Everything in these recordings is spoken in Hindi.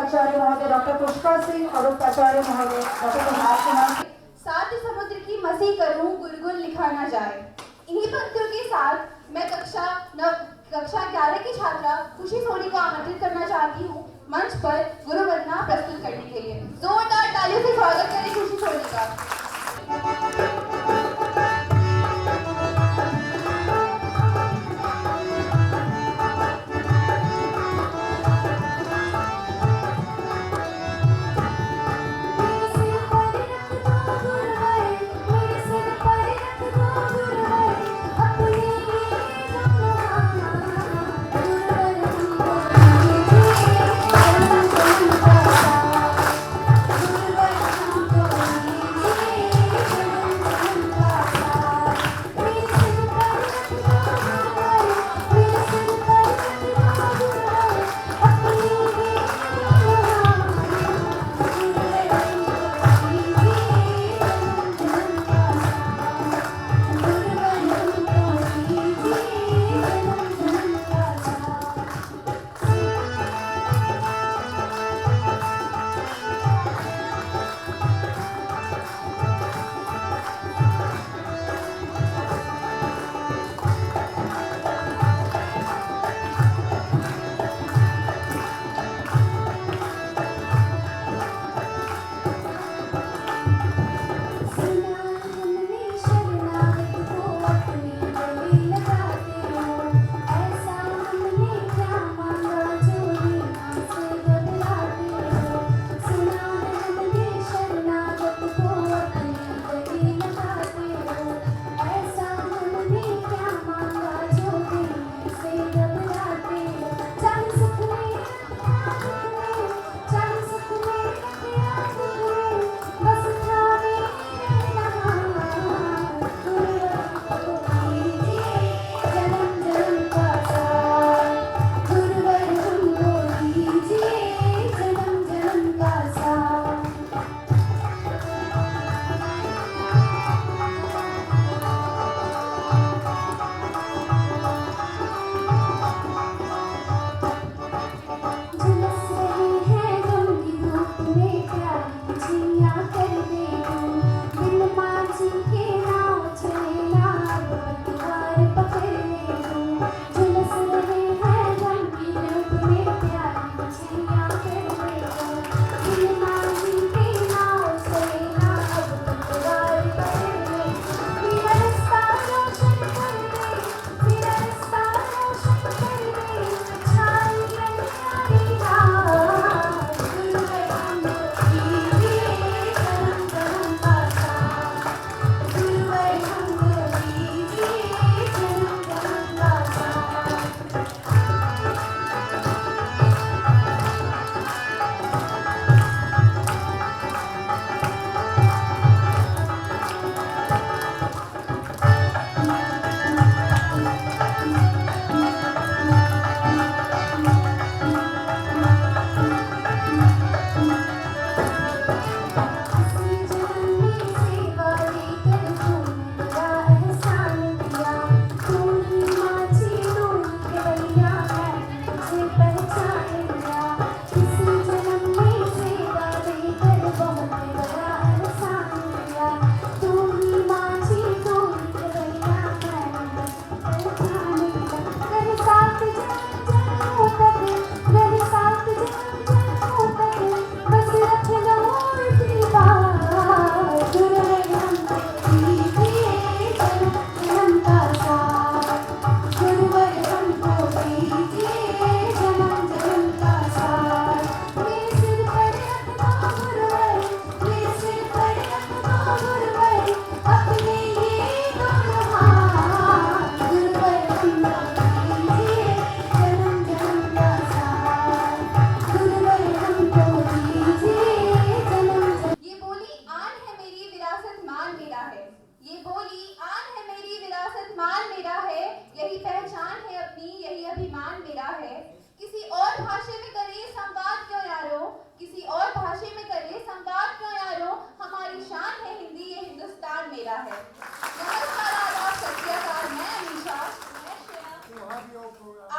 आचार्य महोदय डॉक्टर पुष्पा सिंह और उपाचार्य महोदय डॉक्टर प्रभात कुमार। सात समुद्र की मसी करूं गुलगुल लिखा ना जाए। इन्हीं पंक्तियों के साथ मैं कक्षा 11 की छात्रा खुशी सोनी को आमंत्रित करना चाहती हूँ मंच पर गुरु वंदना प्रस्तुत करने के लिए। जोरदार तालियों से स्वागत करें खुशी सोनी का।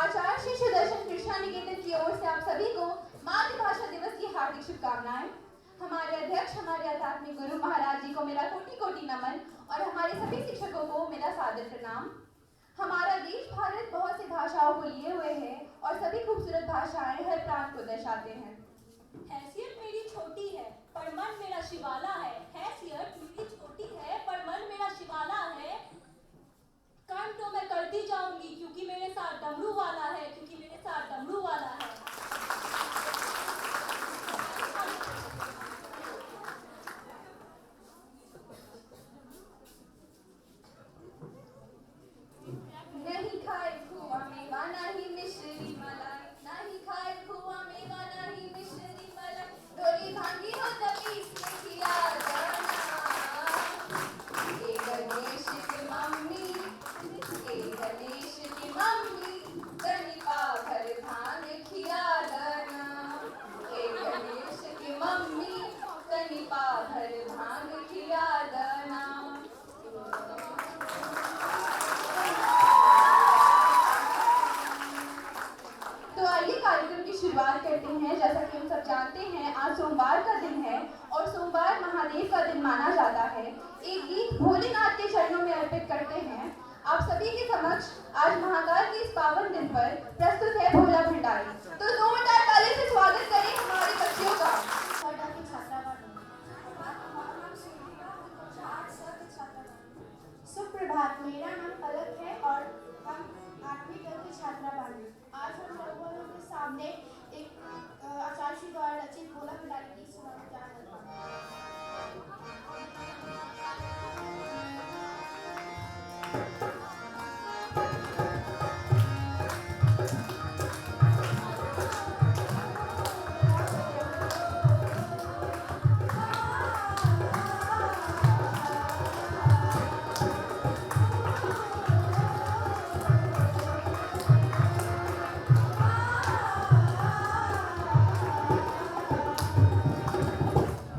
आचार्य श्री सुदर्शन कृष्णा निकेतन की ओर से आप सभी को मातृभाषा दिवस की शुभकामनाएं। हमारे अध्यक्ष, हमारे आध्यात्मिक गुरु महाराज जी को मेरा कोटि कोटि नमन और हमारे सभी शिक्षकों को मेरा सादर प्रणाम। हमारा देश भारत बहुत सी भाषाओं को लिए हुए है और सभी खूबसूरत भाषाएं हर प्रांत को दर्शाते हैं। हैसियत मेरी छोटी है पर मन मेरा शिवाला है। हैसियत मेरी छोटी है पर मन मेरा शिवाला है। काम तो मैं करती जाऊंगी क्योंकि मेरे साथ डमरू वाला है, क्योंकि मेरे साथ डमरू वाला है। नहीं खाए खोआ मेवा नहीं मिश्री मलाई, नहीं खाए खोआ मेवा नहीं मिश्री मलाई, डोरी भांगी हो तपीस में खिया जाना। ए गणेश की मम्मी, ए गणेश की मम्मी, गणिका भर भांग खिया जाना। ए गणेश की मम्मी, गणिका भर भांग खिया जाना। तो आइए कार्यक्रम की शुरुआत करते हैं। जैसा कि हम सब जानते हैं, आज सोमवार का दिन है और सोमवार महादेव का दिन माना जाता है। एक गीत भोलेनाथ के चरणों में अर्पित करते हैं। आप सभी के समक्ष आज महाकाल के इस पावन दिन पर प्रस्तुत है भोला भंडारी। तो जोरदार ताली से स्वागत करें हमारे बच्चियों का। सुप्रभात, मेरा नाम पलक है और हम 8वीं की छात्रा बानी। आज हम लोगों के सामने एक आचार्य श्री द्वारा रचित भोला भंडारी की सुनाने जा रहे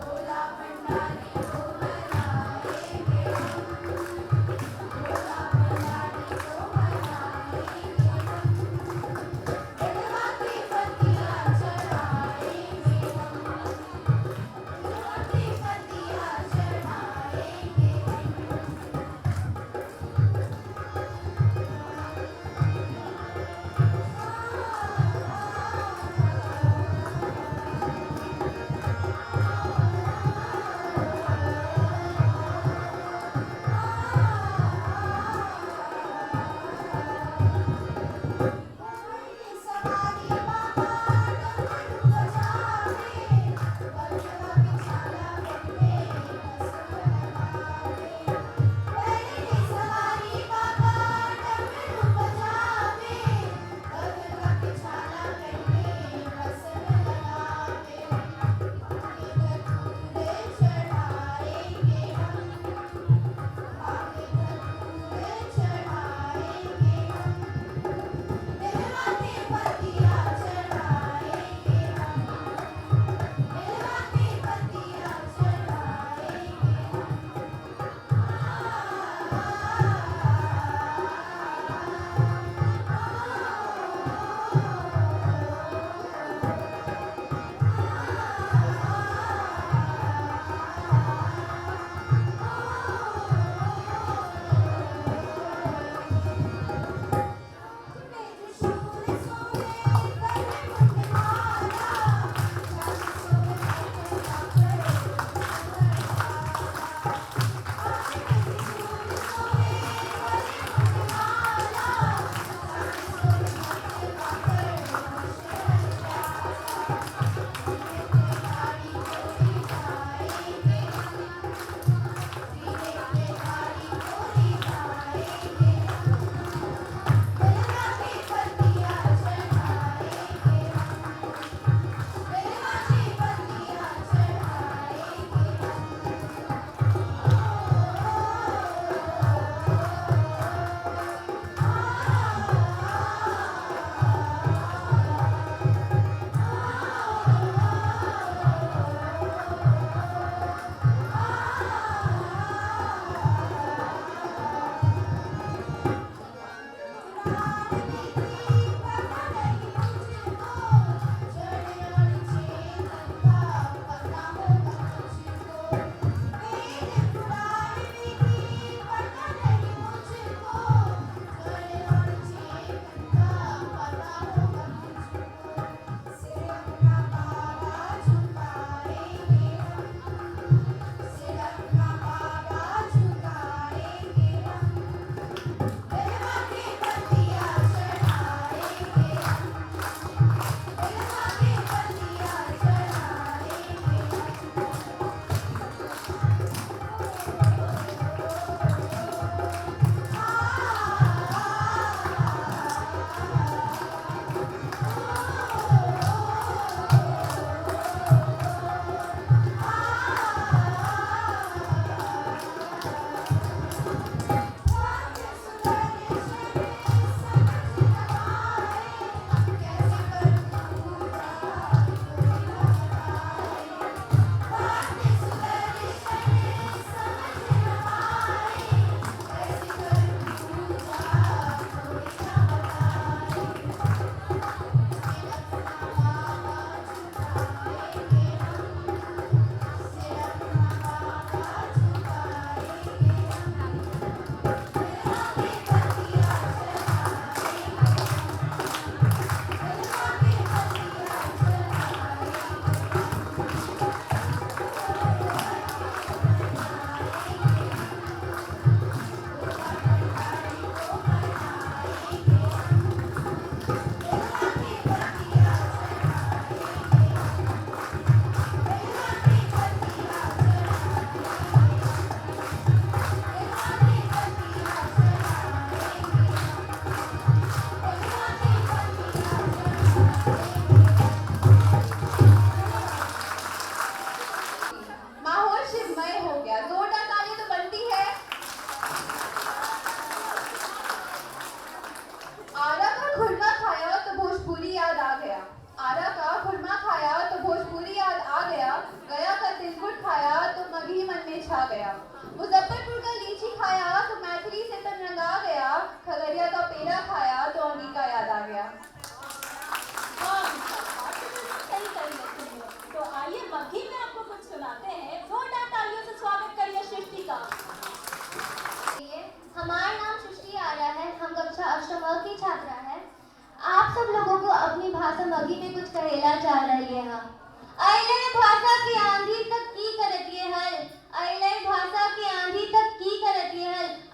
भोला भंडारी को मनाएंगे, भोला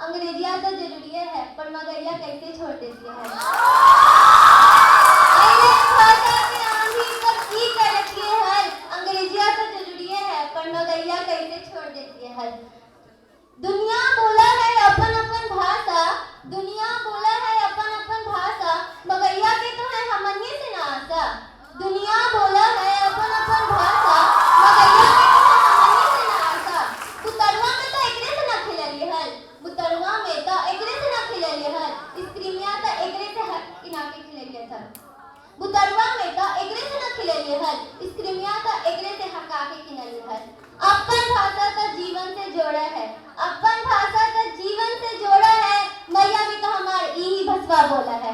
अंग्रेजिया तो जरूरी है पर मगैया कैसे छोड़ देती है। अंग्रेजिया तो जरूरी है पर मगैया कैसे छोड़ देती है। दुनिया बोला है अपन अपन भाषा, दुनिया बोला है अपन अपन भाषा, मगैया के तो है हमनिए से ना आशा। दुनिया बोला है अपन अपन भाषा, मगैया के तो है हमनिए से ना आशा। बुतरवा में तो एकरे से ना खिलली हल, बुतरवा में तो एकरे से ना खिलली हल, स्क्रीमिया तो एकरे से इना के खिलली था। बुतरवा में तो एकरे से ना खिलली हल, स्क्रीमिया तो एकरे से हका के खिलली हल। अपन भाषा तो जीवन से जोड़ा है, अपन भाषा तो जीवन से जोड़ा है, मैया भी तो हमार ई भसवा बोला है।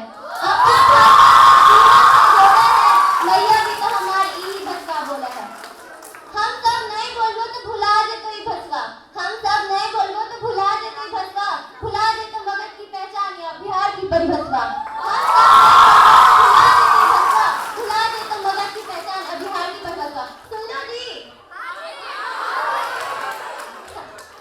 अपन भाषा तो जीवन से जोड़ा है, मैया भी तो हमार ई भसवा बोला है। हम सब नहीं बोलबो तो भुला जेतो ई भसवा, हम सब नहीं बोलबो तो भुला जेतो ई भसवा, भुला जेतो मगध की पहचान या बिहार की परिभसवा। हम सब भुला जेतो मगध की पहचान और बिहार की परिभसवा। सुन लो जी,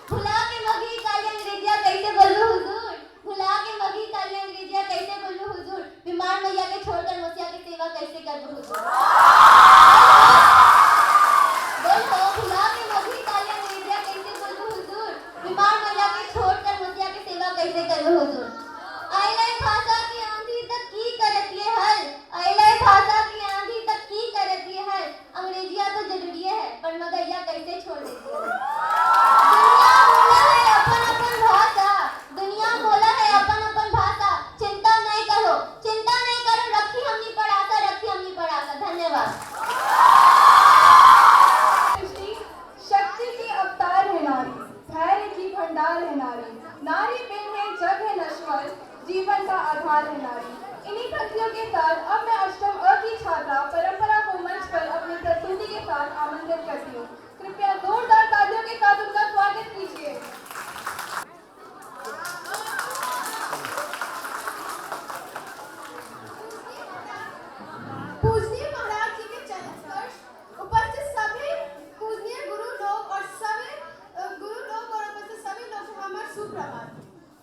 भुला के मगी काली अंग्रेजिया कैसे बोलूं हुजूर, भुला के मगी काली अंग्रेजिया कैसे बोलूं हुजूर, बीमार मैया के छोड़कर मसीहा की सेवा कैसे करूं हुजूर। बोलो भुला के मगी काली अंग्रेजिया कैसे बोलूं हुजूर, बीमार मैया के छोड़कर मसीहा की सेवा कैसे करूं हुजूर। आइले भाषा की आंधी तक की करती है हल, आइले भाषा की आंधी तक की करती है हल, अंग्रेजिया तो जरूरी है पर मगैया कैसे छोड़ देती है। दुनिया बोला है अपन अपन भाषा, दुनिया बोला है अपन अपन भाषा, चिंता नहीं करो, चिंता नहीं करो, रखी हमनी पर आशा, रखी हमनी पर आशा। धन्यवाद। शक्ति की अवतार है नारी, धैर्य की भंडार है नारी, नारी बिन है जग है नश्वर, जीवन का आधार है नारी। इन्हीं पंक्तियों के साथ अब मैं अष्टम अ की छात्रा परंपरा को मंच पर अपनी प्रस्तुति के साथ आमंत्रित करती हूँ। कृपया जोरदार तालियों के साथ उनका स्वागत कीजिए। पूजनीय महाराज जी के चरण स्पर्श, उपस्थित सभी पूजनीय गुरु लोग और उपस्थित सभी लोग को हमारा सुप्रभात।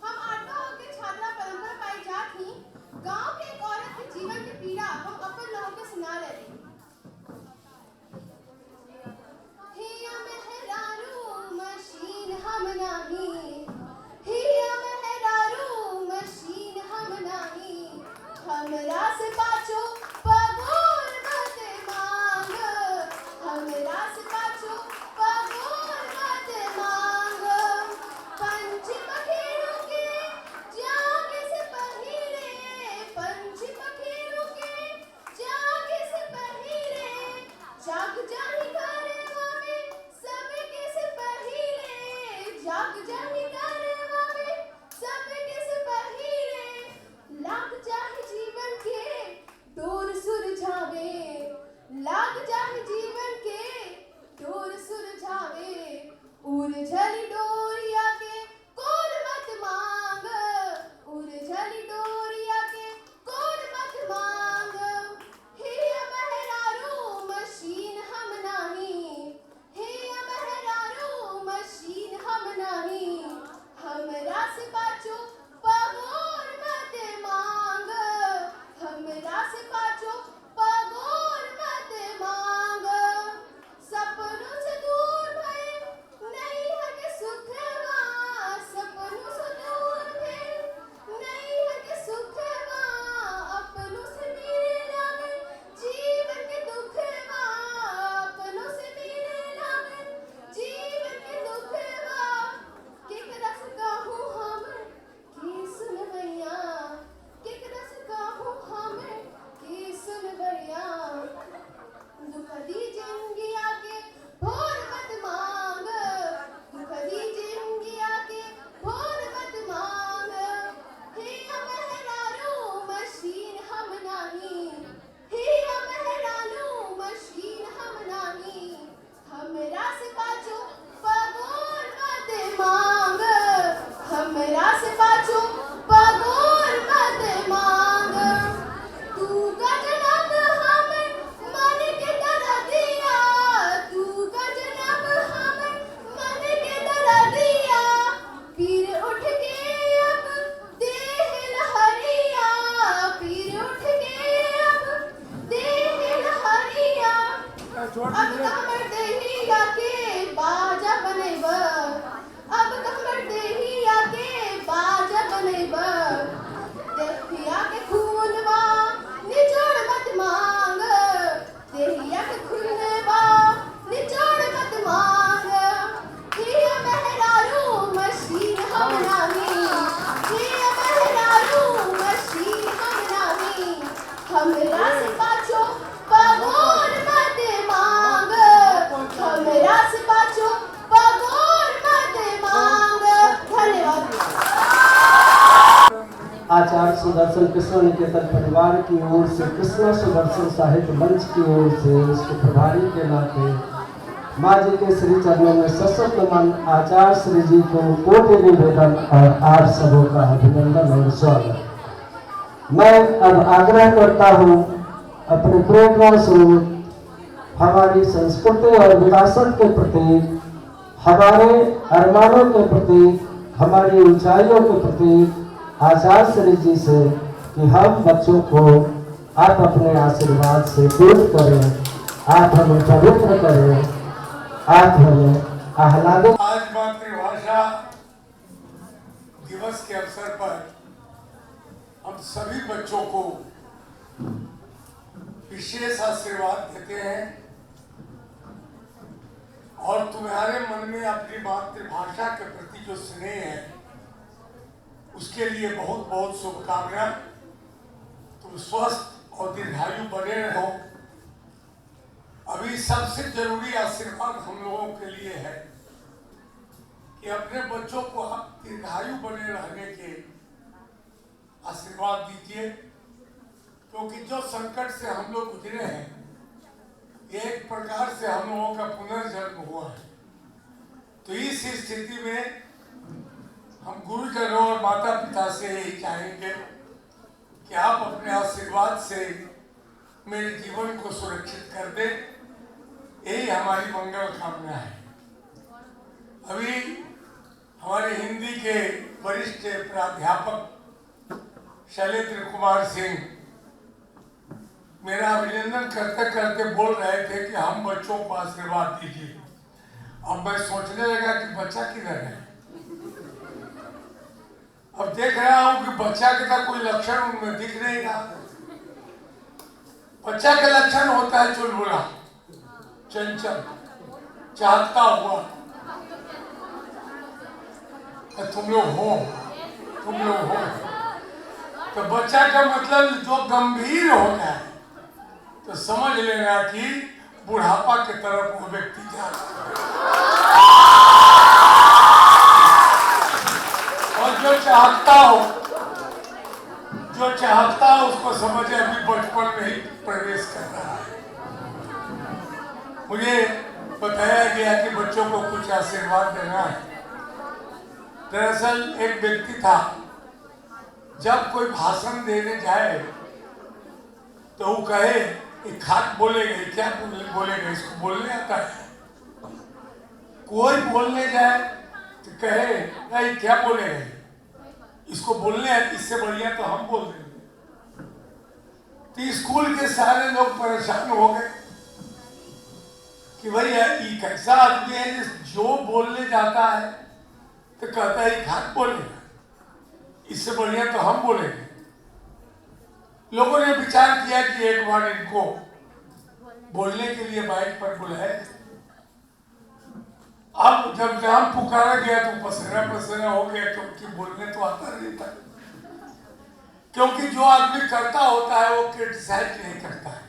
हम 8वां के छात्रा परंपरा पाई जात ही गांव के एक औरत के जीवन की पीड़ा हम अपन लोगों के सुना रहे। हमर देहिया के बाजा बनेबर, अब हमर देहिया के बाजा बनेबर, देहिया के खूनवा निचोड़ मत मांग, देहिया के खूनवा निचोड़ मत मांग, हिया मेहरारू मशीन हम नामी, हिया मेहरारू मशीन हम नामी, हमरा से पाछो पगोर मत मांग, हमरा से पाछो पगोर मत मांग। धन्यवाद। आचार्य सुदर्शन कृष्ण निकेतन परिवार की ओर से कृष्णा सुदर्शन साहित्य मंच की ओर से इसके प्रभारी के नाते माँ जी के श्री चरणों में सशक्त नमन, आचार्य श्री जी को कोटि निवेदन और आप सबों का अभिनंदन और स्वागत। मैं अब आग्रह करता हूँ अपने प्रेरणा स्वरूप हमारी संस्कृति और विरासत के प्रति, हमारे अरमानों के प्रति, हमारी ऊंचाइयों के प्रति आचार्य श्री जी से कि हम बच्चों को आप अपने आशीर्वाद से पूर्ण करें, आप हमें पवित्र करें, आप हमें आह्लादित। आज मातृभाषा दिवस के अवसर पर हम सभी बच्चों को विशेष आशीर्वाद देते हैं और तुम्हारे मन में अपनी मातृभाषा के प्रति जो स्नेह है उसके लिए बहुत बहुत शुभकामना। तुम स्वस्थ और दीर्घायु बने रहो। अभी सबसे जरूरी आशीर्वाद हम लोगों के लिए है कि अपने बच्चों को आप दीर्घायु बने रहने के आशीर्वाद दीजिए, क्योंकि जो संकट से हम लोग गुजरे हैं ये एक प्रकार से हम लोगों का पुनर्जन्म हुआ है। तो इस स्थिति में हम गुरुजनों और माता पिता से यही चाहेंगे कि आप अपने आशीर्वाद से मेरे जीवन को सुरक्षित कर दें, यही हमारी मंगल कामना है। अभी हमारे हिंदी के वरिष्ठ प्राध्यापक शैलेंद्र कुमार सिंह मेरा अभिनंदन करते करते बोल रहे थे कि हम बच्चों को आशीर्वाद दीजिए। अब मैं सोचने लगा कि बच्चा किधर है। अब देख रहा हूं कि बच्चा के कोई लक्षण उनमें दिख नहीं रहा। बच्चा का लक्षण होता है चुलबुला, चंचल, चाहता हुआ। तुम लोग हो तो बच्चा का मतलब जो गंभीर होता है तो समझ लेना कि बुढ़ापा की तरफ वो व्यक्ति जा रहा है। और जो चाहता हो उसको समझे अभी बचपन में ही प्रवेश कर रहा है। मुझे बताया गया कि बच्चों को कुछ आशीर्वाद देना है। दरअसल एक व्यक्ति था, जब कोई भाषण देने जाए तो वो कहे कि खाक बोलेगा, क्या बोलेगा, इसको बोलने आता है। कोई बोलने जाए तो कहे नहीं क्या बोलेगा, इसको बोलने है, इससे बढ़िया तो हम बोल देंगे। तो स्कूल के सारे लोग परेशान हो गए कि भाई ये कैसा आदमी है जो बोलने जाता है तो कहता है खाक बोलेगा, इससे बढ़िया तो हम बोलेंगे। लोगों ने विचार किया कि एक बार इनको बोलने के लिए माइक पर बुलाए। अब जब नाम पुकारा गया तो पसीना पसीना हो गया, क्योंकि बोलने तो आता नहीं था। क्योंकि जो आदमी करता होता है वो क्रिटिसाइज नहीं करता है।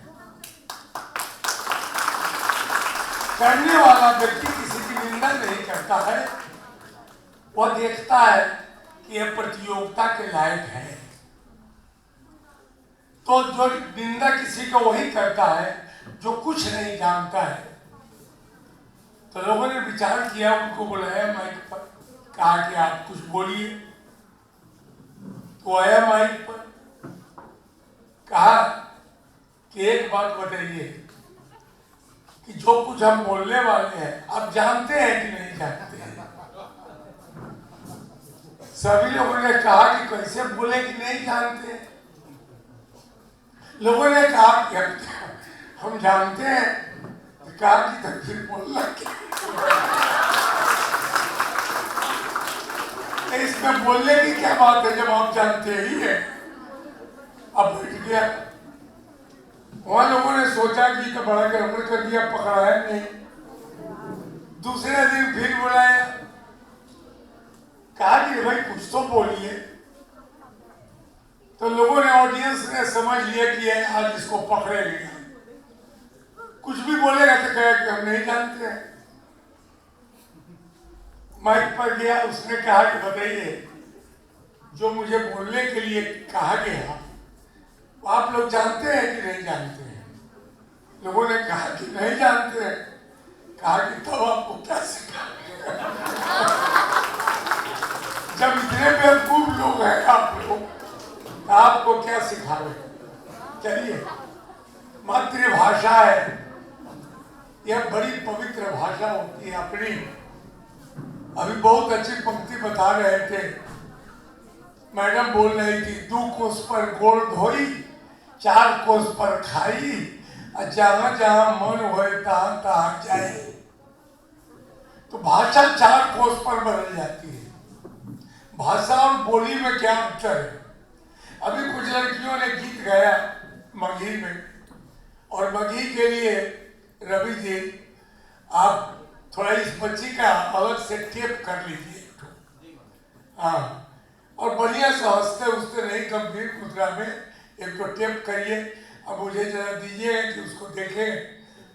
करने वाला व्यक्ति किसी की निंदा नहीं करता है, वह देखता है कि यह प्रतियोगिता के लायक है। तो जो निंदा किसी को वही करता है जो कुछ नहीं जानता है। तो लोगों ने विचार किया, उनको बुलाया माइक पर, कहा कि आप कुछ बोलिए। तो आया माइक पर, कहा कि एक बात बताइए कि जो कुछ हम बोलने वाले हैं आप जानते हैं कि नहीं जानते हैं। सभी लोगों ने कहा कि कैसे बोले कि नहीं जानते। लोगों ने कहा कि हम जानते हैं। कहा कि तब फिर बोलना क्या, इसमें बोलने की क्या बात है जब आप जानते ही है। अब बैठ गया, वहां लोगों ने सोचा कि तो बड़ा गड़बड़ कर दिया, पकड़ाया नहीं। दूसरे दिन फिर बुलाया, कहा कि भाई कुछ तो बोलिए। तो लोगों ने, ऑडियंस ने समझ लिया कि आज इसको पकड़ेंगे, कुछ भी बोलेगा तो कहेगा कि हम नहीं जानते हैं। माइक पर गया, उसने कहा कि बताइए जो मुझे बोलने के लिए कहा गया आप लोग जानते हैं कि नहीं जानते हैं? लोगों ने कहा कि नहीं जानते हैं। कहा कि तब आपको क्या सिखा जब इतने बेवकूफ लोग हैं आप लोग, आपको क्या सिखावे। चलिए, मातृभाषा है, यह बड़ी पवित्र भाषा होती है अपनी। अभी बहुत अच्छी पंक्ति बता रहे थे, मैडम बोल रही थी, 2 कोस पर गोड़ धोई, 4 कोस पर खाई, जहां जहां मन होए तहां तहां जाए। तो भाषा 4 कोस पर बदल जाती है। भाषा और बोली में क्या अंतर है? अभी कुछ लड़कियों ने गीत गाया मगही में, और मगही के लिए रवि जी आप थोड़ा इस बच्ची का अलग से टेप कर लीजिए, हाँ, और बढ़िया से हंसते उससे नहीं, गंभीर मुद्रा में एक तो टेप करिए। अब मुझे जरा दीजिए कि उसको देखें,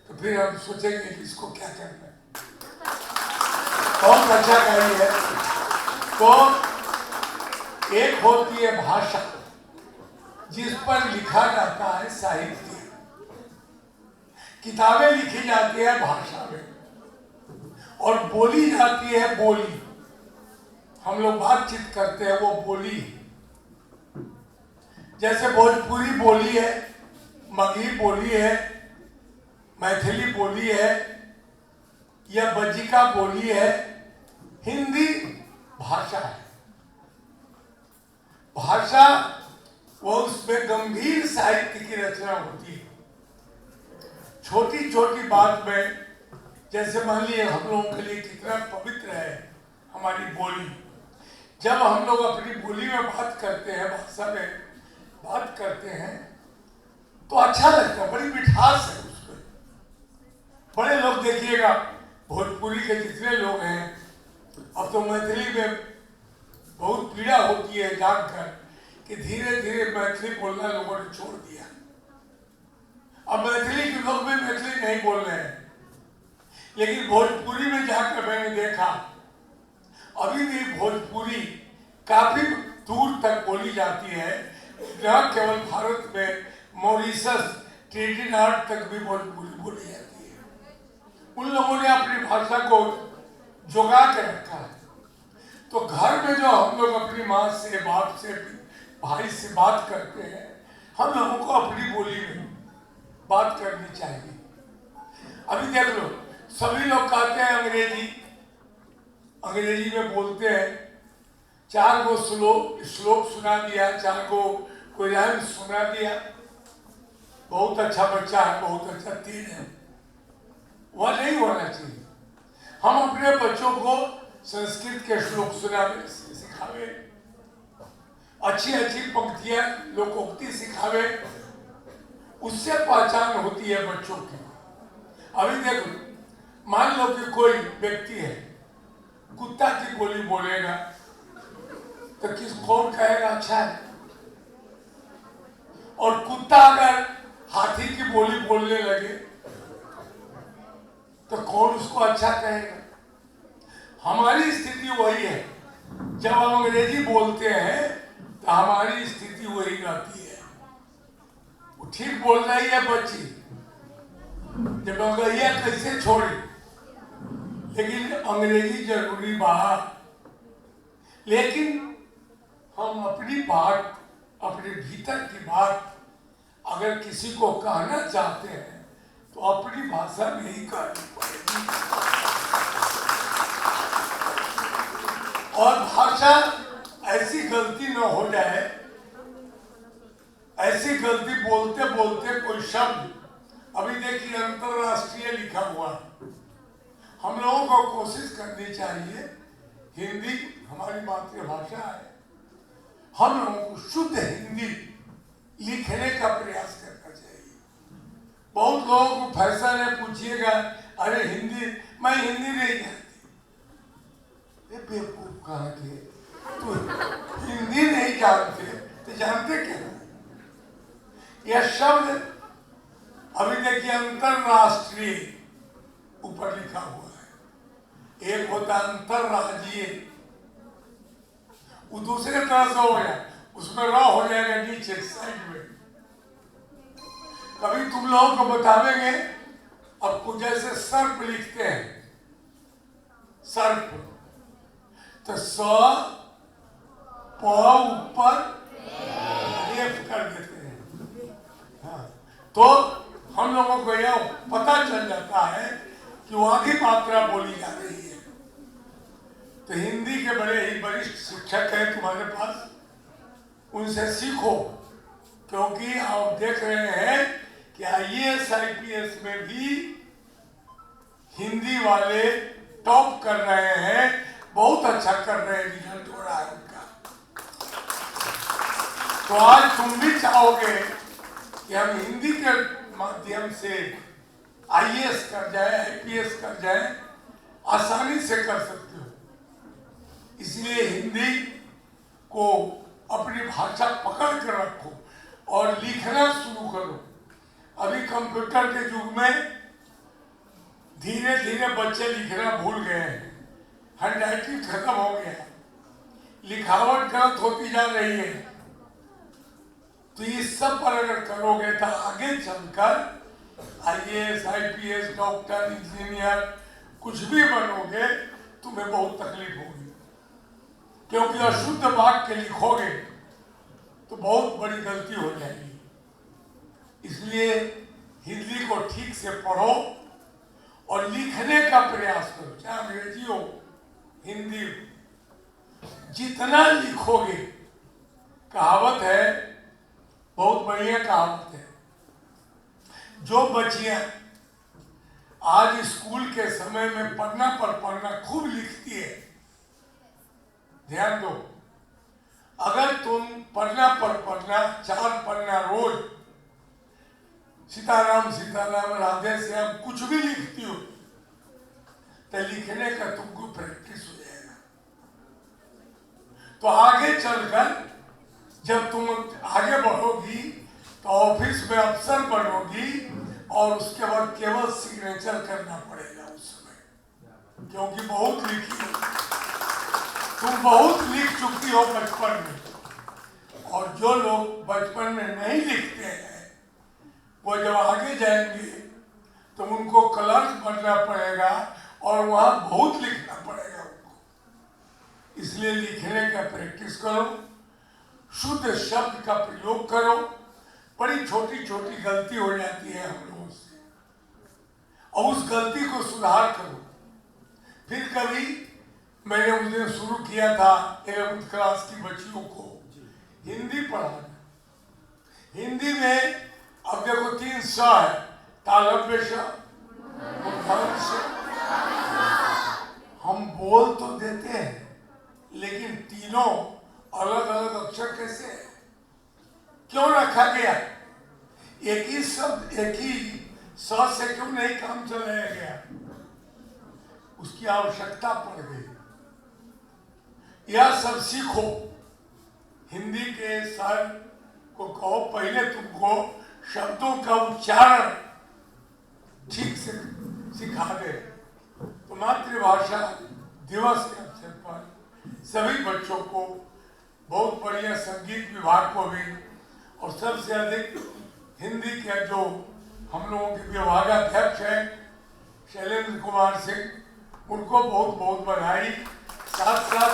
तो फिर हम सोचेंगे कि इसको क्या करना है। बहुत अच्छा गाई है। तो एक होती है भाषा जिस पर लिखा जाता है साहित्य, किताबें लिखी जाती है भाषा में, और बोली जाती है बोली। हम लोग बातचीत करते हैं वो बोली, जैसे भोजपुरी बोली है, मगही बोली है, मैथिली बोली है, या बज्जिका बोली है, हिंदी भाषा है। भाषा वो उसमें गंभीर साहित्य की रचना होती है। छोटी छोटी बात में, जैसे मान लीजिए हम लोगों के लिए कितना पवित्र है हमारी बोली। जब हम लोग अपनी बोली में बात करते हैं, भाषा में बात करते हैं, तो अच्छा लगता है, बड़ी मिठास है उसमें। बड़े लोग देखिएगा, भोजपुरी के जितने लोग हैं, अब तो मैथिली में बहुत पीड़ा होती है जानकर कि धीरे धीरे मैथिली बोलना लोगों ने छोड़ दिया। अब मैथिली के लोग भी मैथिली नहीं बोल रहे हैं, लेकिन भोजपुरी में जाकर मैंने देखा अभी भी भोजपुरी काफी दूर तक बोली जाती है। न केवल भारत में, मॉरिशस, ट्रिनिडाद तक भी भोजपुरी बोली जाती है। उन लोगों ने अपनी भाषा को जुगा के रखा है। तो घर में जो हम लोग अपनी माँ से, बाप से, भाई से बात करते हैं, हम लोगों को अपनी बोली में बात करनी चाहिए। अभी देख लो, सभी लोग कहते हैं अंग्रेजी में बोलते हैं। 4 गो श्लोक सुना दिया, 4 गो कोई राइम सुना दिया, बहुत अच्छा बच्चा है, बहुत अच्छा तेज है। वह नहीं होना चाहिए। हम अपने बच्चों को संस्कृत के श्लोक सिखावे, अच्छी अच्छी पंक्तियां, लोकोक्ति सिखावे, उससे पहचान होती है बच्चों की। अभी देखो, मान लो कि कोई व्यक्ति है, कुत्ता की बोली बोलेगा, तो कौन कहेगा अच्छा है? और कुत्ता अगर हाथी की बोली बोलने लगे तो कौन उसको अच्छा कहेगा? हमारी स्थिति वही है। जब हम अंग्रेजी बोलते हैं तो हमारी स्थिति वही रहती है। वो ठीक बोल रही है बच्ची, जब अंग्रेजिया कैसे छोड़ी, लेकिन अंग्रेजी जरूरी बात। लेकिन हम अपनी बात, अपने भीतर की बात अगर किसी को कहना चाहते हैं तो अपनी भाषा में ही कहनी पड़ेगी। और भाषा ऐसी गलती न हो जाए, ऐसी गलती बोलते बोलते कोई शब्द अभी देखिए अंतरराष्ट्रीय लिखा हुआ है। हम लोगों को कोशिश करनी चाहिए, हिंदी हमारी मातृभाषा है, हम लोगों को शुद्ध हिंदी लिखने का प्रयास करना चाहिए। बहुत लोगों को फैसल है, पूछिएगा अरे हिंदी, मैं हिंदी नहीं जानती। ये बेवकूफ कहाँ के, तो हिंदी नहीं जानते तो जानते क्या? यह शब्द अभी देखिए अंतरराष्ट्रीय ऊपर लिखा हुआ है, एक होता अंतरराज्यीय, वो दूसरे तरह से हो गया, उसमें र हो जाएगा नीचे साइड में। कभी तुम लोगों को बतावेंगे, अब कुछ जैसे सर्प लिखते हैं, सर्प तो स प ऊपर रेफ कर देते हैं। हाँ, तो हम लोगों को यह पता चल जाता है कि वो आधी मात्रा बोली जा रही है। तो हिंदी के बड़े ही वरिष्ठ शिक्षक हैं तुम्हारे पास, उनसे सीखो, क्योंकि आप देख रहे हैं कि IAS IPS में भी हिंदी वाले टॉप कर रहे हैं, बहुत अच्छा कर रहे हैं, रिजल्ट हो रहा है उनका। तो आज तुम भी चाहोगे कि हम हिंदी के माध्यम से IAS कर जाए, IPS कर जाए, आसानी से कर सकते हो। इसलिए हिंदी को अपनी भाषा पकड़ कर रखो और लिखना शुरू करो। अभी कंप्यूटर के युग में धीरे धीरे बच्चे लिखना भूल गए हैं, हैंडराइटिंग खत्म हो गया, लिखावट गलत होती जा रही है। तो इस सब पर अगर करोगे तो आगे चलकर IAS IPS डॉक्टर इंजीनियर कुछ भी बनोगे, तुम्हें बहुत तकलीफ होगी, क्योंकि अशुद्ध वाक्य लिखोगे तो बहुत बड़ी गलती हो जाएगी। इसलिए हिंदी को ठीक से पढ़ो और लिखने का प्रयास करो, चाहे अंग्रेजी हो हिंदी हो। जितना लिखोगे, कहावत है, बहुत बढ़िया कहावत है, जो बच्चियां आज स्कूल के समय में पढ़ना पर पढ़ना खूब लिखती है, ध्यान दो, अगर तुम पढ़ना पर पढ़ना 4 पन्ना रोज सीताराम सीताराम राधे श्याम कुछ भी लिखती हो, तो लिखने का तुमको प्रैक्टिस हो जाएगा। तो आगे चलकर जब तुम आगे बढ़ोगी तो ऑफिस में अफसर बनोगी, और उसके बाद केवल सिग्नेचर करना पड़ेगा उस समय, क्योंकि बहुत लिखी हो, तुम बहुत लिख चुकी हो बचपन में। और जो लोग बचपन में नहीं लिखते हैं, वो जब आगे जाएंगे तो उनको क्लर्क बनना पड़ेगा और वहां बहुत लिखना पड़ेगा उनको। इसलिए लिखने का प्रैक्टिस करो, शुद्ध शब्द का प्रयोग करो। बड़ी छोटी छोटी गलती हो जाती है हम लोगों से, और उस गलती को सुधार करो। फिर कभी मैंने उस दिन शुरू किया था 11th क्लास की बच्चियों को हिंदी पढ़ाना। हिंदी में अब देखो 3 स है, तालव्य स, मुद्रांश स। हम बोल तो देते हैं, लेकिन तीनों अलग अलग अक्षर कैसे है? क्यों रखा गया? एक ही शब्द, एक ही स से क्यों नहीं काम चलाया गया? उसकी आवश्यकता पड़ गई। यह सब सीखो। हिंदी के सर को कहो, पहले तुमको शब्दों का उच्चारण ठीक से सिखा दे। तो मातृभाषा दिवस के अवसर पर सभी बच्चों को, बहुत बढ़िया संगीत विभाग को भी, और सबसे अधिक हिंदी के जो हम लोगों के विभागाध्यक्ष हैं शैलेंद्र कुमार सिंह, उनको बहुत बहुत बधाई। साथ साथ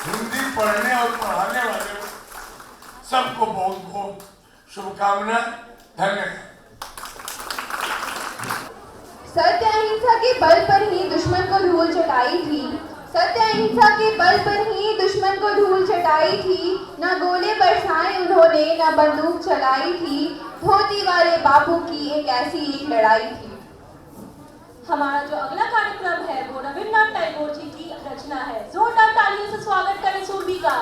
हिंदी पढ़ने और पढ़ाने वाले सबको बहुत बहुत शुभकामना। धन्यवाद। सत्य अहिंसा के बल पर ही दुश्मन को धूल चटाई थी, सत्य अहिंसा के बल पर ही दुश्मन को धूल चटाई थी, ना गोले बरसाए उन्होंने, ना बंदूक चलाई थी। धोती वाले बापू की एक ऐसी एक लड़ाई थी। हमारा जो अगला कार्यक्रम है वो रविन्द्रनाथ टैगोर जी की रचना है। जोरदार तालियों से स्वागत करें सुरभि का।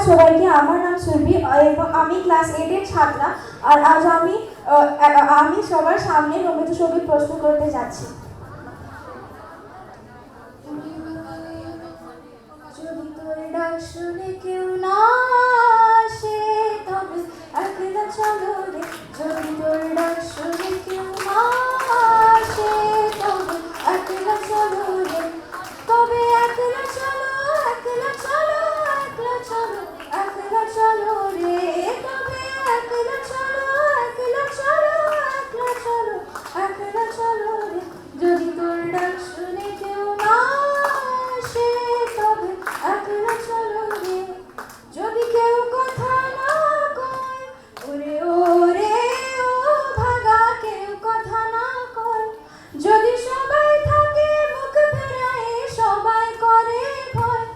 সবাইকে, আমার নাম সুরভি এবং আমি ক্লাস 8 এর ছাত্রা। আর আজ আমি সবার সামনে রবীন্দ্রসঙ্গীত প্রশ্ন করতে যাচ্ছি। যদি তোর ডাক শুনে কেউ না আসে তবে একলা চলো রে, যদি তোর ডাক শুনে কেউ না আসে তবে একলা চলো রে, তবে একলা চলো, একলা চলো, একলা চলো, একলা চলো রে, তবে একলা চলো, একলা চলো, একলা চলো, একলা চলো রে, যদি তোর ডাক শুনে কেউ না আসে তবে একলা চলো রে, যদি কেউ কথা না কয় ওরে ওরে ও ভাগা, কেউ কথা না কয়, যদি সবাই থাকে মুখ ফেরায় সবাই করে ভয়,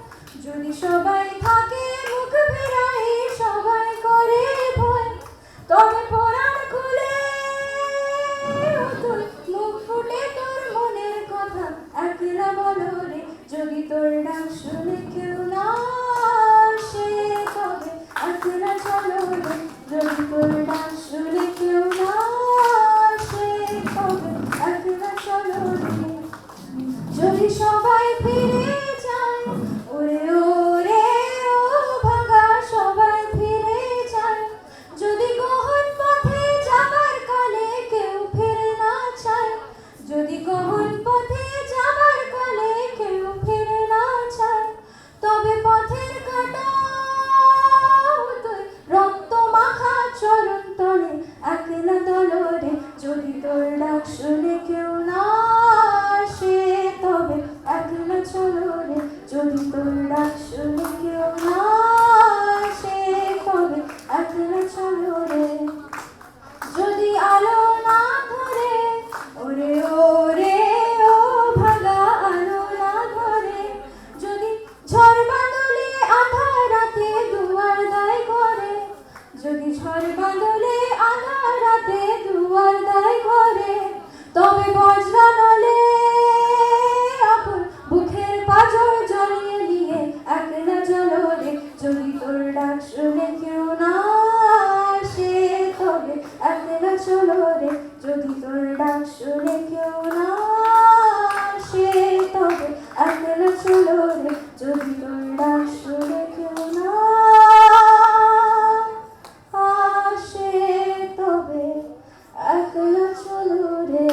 যদি সবাই থাকে মুখ ফেরায় সবাই করে ভয়, তবে পরাণ খুলে তুই মুখ ফুটে তোর মনের কথা একলা বলো রে, যদি তোর ডাক শুনে কেউ না আসে তবে একলা চলো রে, যদি তোর ডাক শুনে কেউ না আসে তবে একলা চলো রে, যদি সবাই ফিরে যায় ওরে ওরে ও ভাগা, সবাই ফিরে যায়, যদি গহন পথে যাবার কালে কেউ ফিরে না চায়, যদি গহন পথে যাবার কালে কেউ ফিরে না চায়, তবে পথের কাঁটা তুই রক্ত মাখা চরণ তলে একলা দলরে, যদি তোর ডাক শুনে কেউ না আসে তবে একলা চলো রে, যদি তোর ডাক শুনে কেউ না আসে তবে একলা চলো রে, যদি আলো না ধরে ওরে ওরে ও ভাগা, আলো না ধরে, যদি ঝড় বাদলে আধার রাতে দুয়ার দেয় ঘরে, যদি ঝড় বাদলে আধার রাতে দুয়ার দেয় ঘরে, তবে বজ্রা নলে আপন বুকের পাঁজর জড়িয়ে নিয়ে একলা চলো রে, যদি তোর ডাক শুনে কেউ না আসে তবে একলা চলো রে, যদি তোর ডাক শুনে কেউ না আসে তবে একলা চলো রে, যদি তোর ডাক শুনে কেউ না আসে তবে একলা চলো রে।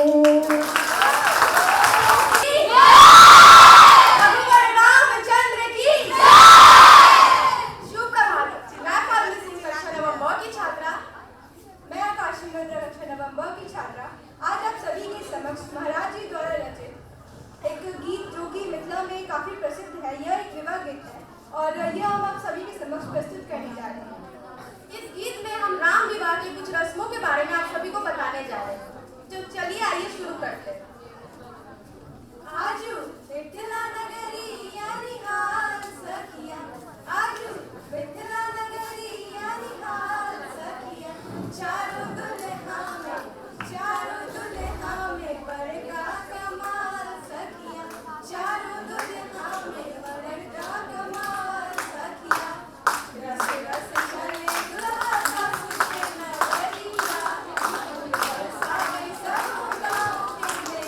आज आप सभी के समक्ष महाराज जी द्वारा रचित एक गीत जो कि मिथिला में काफी प्रसिद्ध है, यह एक विवाह गीत है और यह हम आप सभी के समक्ष प्रस्तुत करने जा रहे हैं। इस गीत में हम राम विवाह की कुछ रस्मों के बारे में आप सभी को बताने जा रहे हैं। तो चलिए आइए शुरू करते हैं। आजू मिथिला नगरी यानी हाल सखिया, आजू मिथिला नगरी यानी हाल सखिया, चारों दुल्हा में बड़े का कमाल सखिया, चारों दुल्हा में बड़े का कमाल सखिया, रस रस चले दुल्हा बाबू के नगरिया, बरसावे सब गाँव के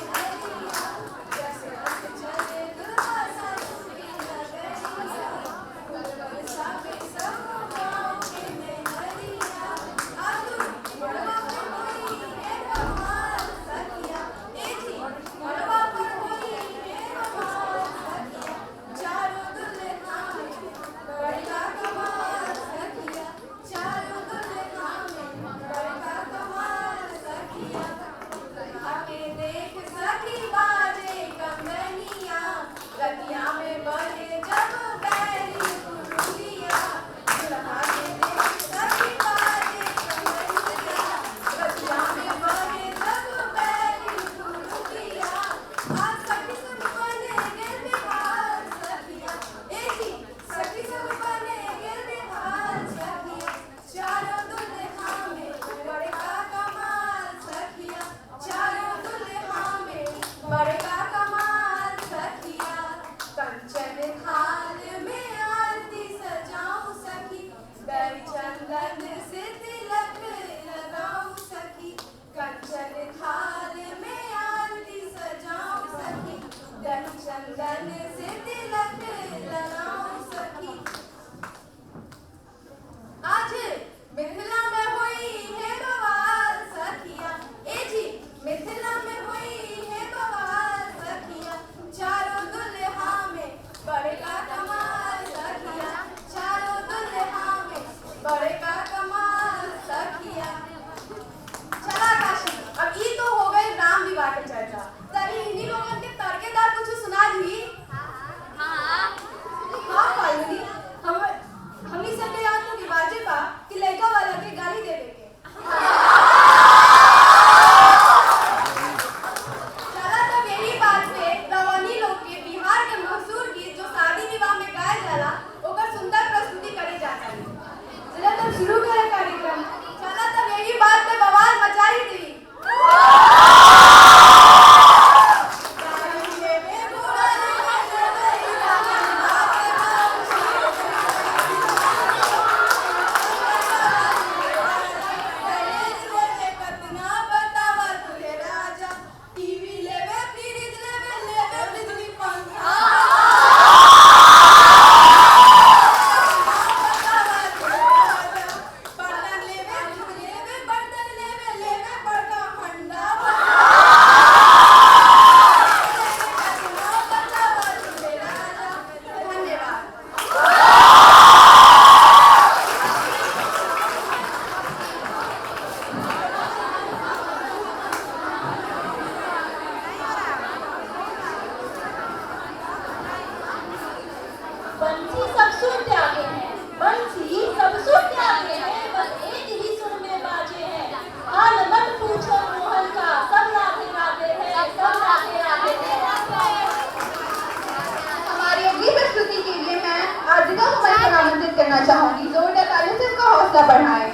करना चाहूंगी। जोरदार तालियों से उनका हौसला बढ़ाएं।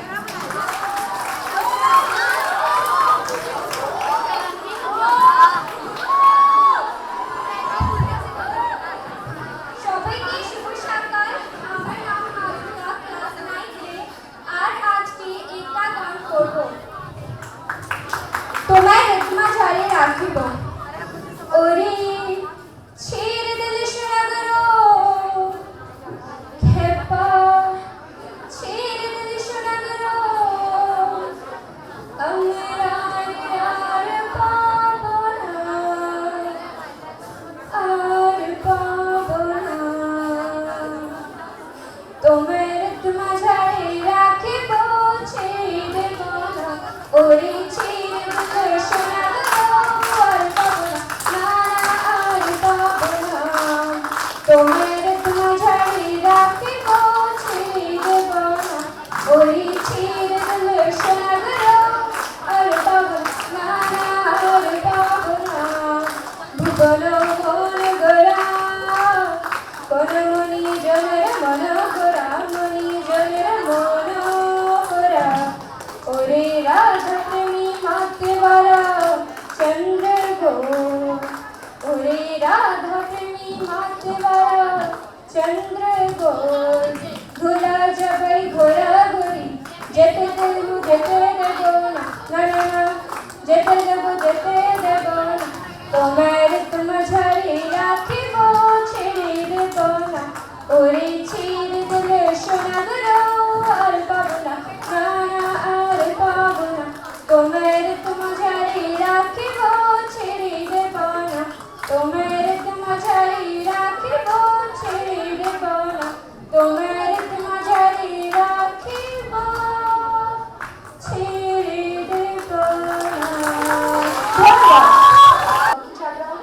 সবাইকে শুভ সকাল। আমার নাম হাজরা, ক্লাস 9 আর আজকে একটা গান করব। তোমায় রেতমা ঝাড়ে রাখিব ওরে ছেড়ে দিলে সোনাগরো খেপা ছেড়ে দিলে সোনাগরো আমরা আর পাবো না আর পাবো না তোমার মাঝারে রাখিব ছেড়ে দেব না ওরে ছেড়ে দিলে সোনাগরো আর পাবো না আর পাবো না তোমার মাঝারে রাখিব ছেড়ে দেব না ওরে ছেড়ে দিলে সোনাগরো আর পাবো না আর পাবো না ভুবন মন গোরা কোন মনি জনের মন গোরা মনি জনের মন গোরা ওরে রাধা প্রেমী মাতে বারা চন্দ্র গো ওরে রাধা প্রেমী মাতে বারা চন্দ্র গো ঘোরা যাবাই ঘোরা ঘুরি যেতে দেব না না না যেতে দেব না তোমার মাঝারে রাখিব ছেড়ে দেব না ওরে ছেড়ে দিলে সোনাগরো আর পাবো না আর পাবো না তোমার মাঝারে রাখিব ছেড়ে দেব না তোমার মাঝারে রাখিব ছেড়ে দেব না তোমার মাঝারে রাখিব ছেড়ে দেব না। छात्राओं,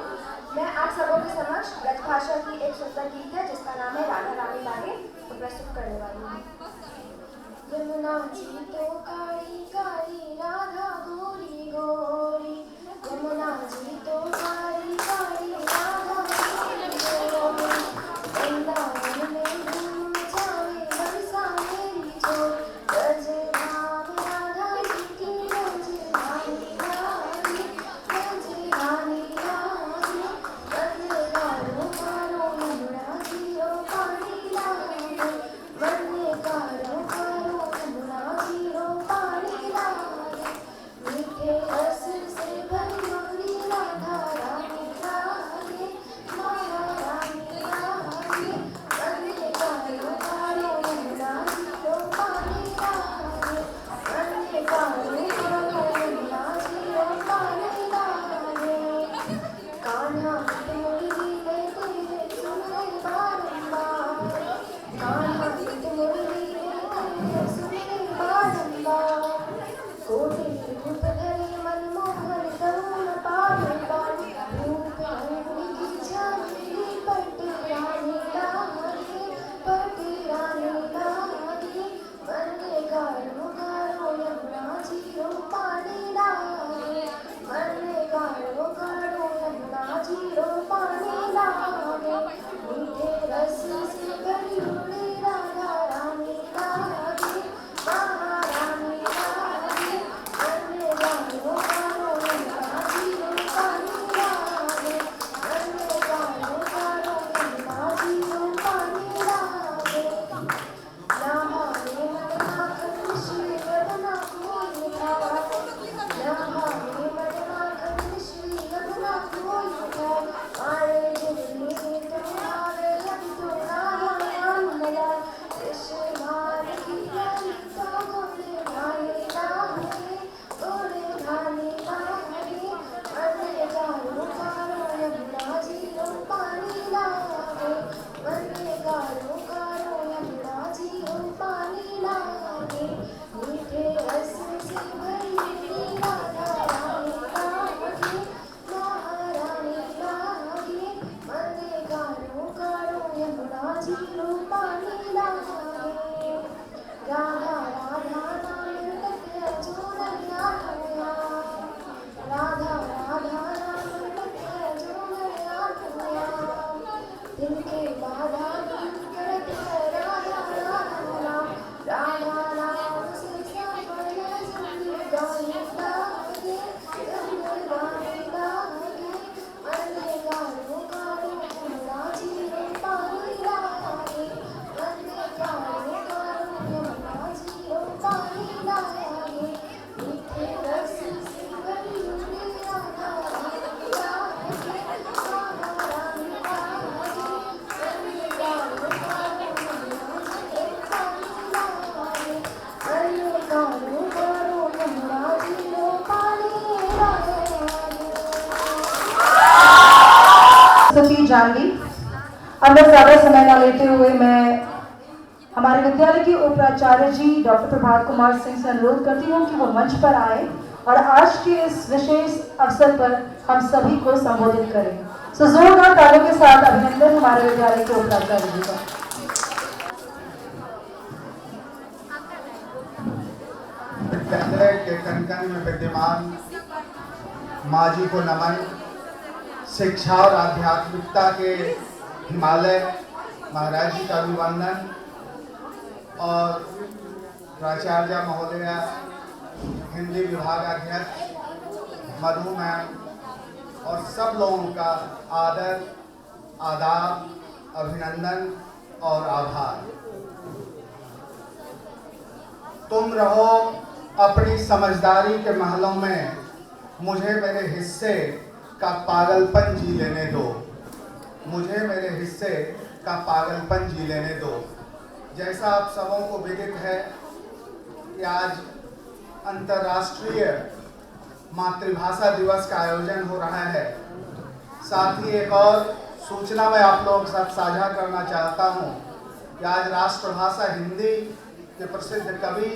मैं आप सबों के समक्ष ब्रजभाषा की एक सुंदर गीत है जिसका नाम है राधा रानी लागे तो प्रस्तुत करने वाली हूँ। यमुना जी तो काली काली राधा गोरी गोरी यमुना जी तो काली काली राधा गोरी गोरी वृंदावन में धूम मचावे बरसा मेरी चोर ब्रज धाम राधा जी की ब्रज धाम रानी ब्रज रानी रानी ब्रज कारो कारो यमुना जी ओ पानी लागे वंदे कारो कारो यमुना जी ओ पानी लागे मीठे रस से भरी गोरी राधा रानी लागे महारानी लागे वंदे कारो कारो यमुना जी ओ पानी लागे वंदे कारो कारो यमुना जी ओ पानी लागे कान्हा की मुरली ले तेरे सुने बारंबार कान्हा की मुरली ले तेरे सुने बारंबार कोटि रूप धरे मनमोहन तरुण बारंबार रूप अंगुली की झांकी पट रानी लागे वंदे कारो कारो यमुना जी ओ पानी लागे वंदे कारो कारो यमुना जी ओ जानवी। अंदर ज़्यादा समय न लेते हुए मैं हमारे विद्यालय के उपाचार्य जी डॉक्टर प्रभात कुमार सिंह से अनुरोध करती हूँ कि वो मंच पर आए और आज के इस विशेष अवसर पर हम सभी को संबोधित करें। सो जोरदार तालियों के साथ अभिनंदन हमारे विद्यालय के उपाचार्य जी का। विद्यालय के कण-कण में विद्यमान माँ जी को नमन। शिक्षा और आध्यात्मिकता के हिमालय महाराज जी का अभिवंदन और प्राचार्य महोदया, हिंदी विभागाध्यक्ष मधु मैम और सब लोगों का आदर, आदाब, अभिनंदन और आभार। तुम रहो अपनी समझदारी के महलों में, मुझे मेरे हिस्से का पागलपन जी लेने दो। मुझे मेरे हिस्से का पागलपन जी लेने दो। जैसा आप सबों को विदित है कि आज अंतर्राष्ट्रीय मातृभाषा दिवस का आयोजन हो रहा है। साथ ही एक और सूचना मैं आप लोगों के साथ साझा करना चाहता हूँ कि आज राष्ट्रभाषा हिंदी के प्रसिद्ध कवि,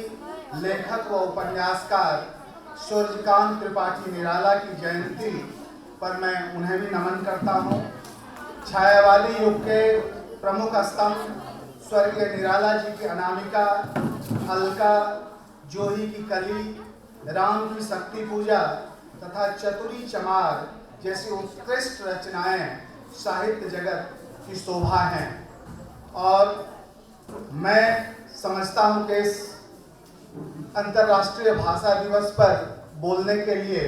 लेखक व उपन्यासकार सूर्यकांत त्रिपाठी निराला की जयंती पर मैं उन्हें भी नमन करता हूँ। छायावादी युग के प्रमुख स्तंभ स्वर्गीय निराला जी की अनामिका, अलका, जोही की कली, राम की शक्ति पूजा तथा चतुरी चमार जैसी उत्कृष्ट रचनाएं साहित्य जगत की शोभा हैं। और मैं समझता हूँ कि इस अंतर्राष्ट्रीय भाषा दिवस पर बोलने के लिए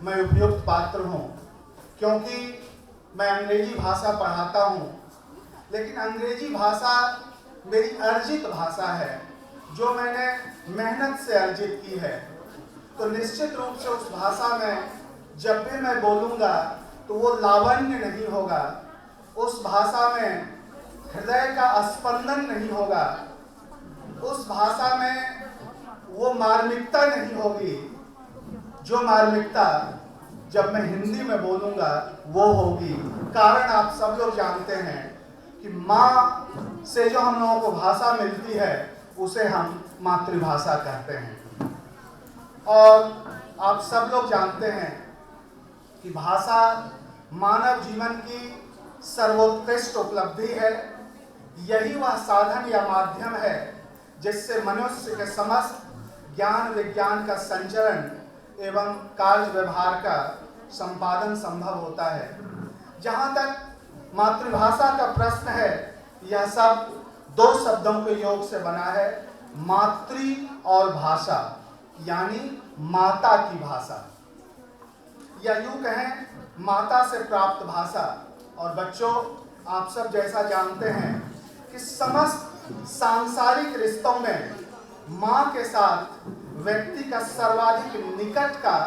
मैं उपयुक्त पात्र हूँ, क्योंकि मैं अंग्रेजी भाषा पढ़ाता हूँ। लेकिन अंग्रेजी भाषा मेरी अर्जित भाषा है, जो मैंने मेहनत से अर्जित की है। तो निश्चित रूप से उस भाषा में जब भी मैं बोलूँगा तो वो लावण्य नहीं होगा, उस भाषा में हृदय का स्पंदन नहीं होगा, उस भाषा में वो मार्मिकता नहीं होगी जो मार्मिकता जब मैं हिंदी में बोलूँगा वो होगी। कारण आप सब लोग जानते हैं कि माँ से जो हम लोगों को भाषा मिलती है उसे हम मातृभाषा कहते हैं। और आप सब लोग जानते हैं कि भाषा मानव जीवन की सर्वोत्कृष्ट उपलब्धि है। यही वह साधन या माध्यम है जिससे मनुष्य के समस्त ज्ञान विज्ञान का संचरण एवं कार्य व्यवहार का संपादन संभव होता है। जहाँ तक मातृभाषा का प्रश्न है, यह सब दो शब्दों के योग से बना है, मातृ और भाषा, यानी माता की भाषा, या यूं कहें माता से प्राप्त भाषा। और बच्चों, आप सब जैसा जानते हैं कि समस्त सांसारिक रिश्तों में माँ के साथ व्यक्ति का सर्वाधिक निकट का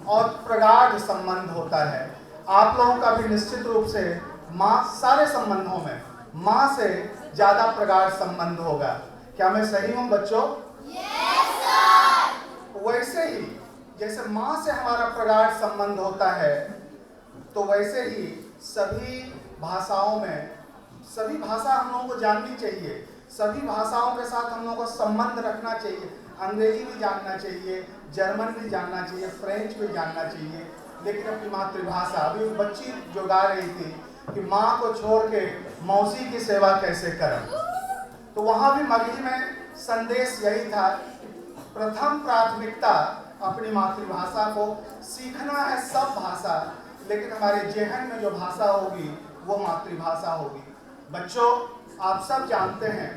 और प्रगाढ़ संबंध होता है। आप लोगों का भी निश्चित रूप से माँ, सारे संबंधों में माँ से ज्यादा प्रगाढ़ संबंध होगा। क्या मैं सही हूँ बच्चों? Yes, sir! वैसे ही जैसे माँ से हमारा प्रगाढ़ संबंध होता है, तो वैसे ही सभी भाषाओं में, सभी भाषा हम लोगों को जाननी चाहिए, सभी भाषाओं के साथ हम लोगों को संबंध रखना चाहिए। अंग्रेजी भी जानना चाहिए, जर्मन भी जानना चाहिए, फ्रेंच भी जानना चाहिए, लेकिन अपनी मातृभाषा। अभी उस बच्ची जो गा रही थी कि माँ को छोड़ के मौसी की सेवा कैसे करें, तो वहाँ भी मगही में संदेश यही था, प्रथम प्राथमिकता अपनी मातृभाषा को सीखना है। सब भाषा, लेकिन हमारे जेहन में जो भाषा होगी वो मातृभाषा होगी। बच्चों, आप सब जानते हैं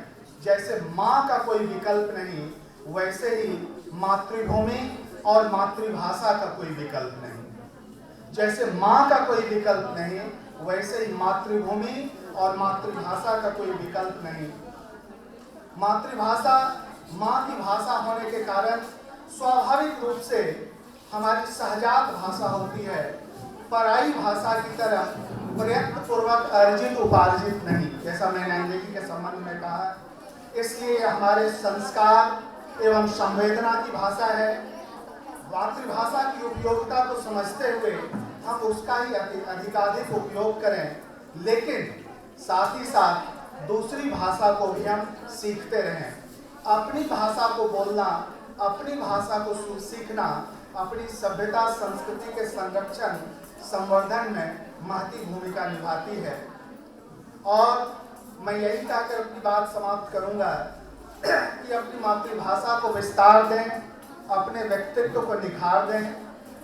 जैसे माँ का कोई विकल्प नहीं, वैसे ही मातृभूमि और मातृभाषा का कोई विकल्प नहीं। जैसे माँ का कोई विकल्प नहीं, वैसे ही मातृभूमि और मातृभाषा का कोई विकल्प नहीं। मातृभाषा माँ की भाषा होने के कारण स्वाभाविक रूप से हमारी सहजात भाषा होती है, पराई भाषा की तरह प्रयत्न पूर्वक अर्जित उपार्जित नहीं, जैसा मैंने अंग्रेजी के संबंध में कहा। इसलिए हमारे संस्कार एवं संवेदना की भाषा है। मातृभाषा की उपयोगिता को समझते हुए हम उसका ही अधिकाधिक उपयोग करें, लेकिन साथ ही साथ दूसरी भाषा को भी हम सीखते रहें। अपनी भाषा को बोलना, अपनी भाषा को सीखना अपनी सभ्यता संस्कृति के संरक्षण संवर्धन में महती भूमिका निभाती है। और मैं यही कहकर अपनी बात समाप्त करूंगा कि अपनी मातृभाषा को विस्तार दें, अपने व्यक्तित्व को निखार दें,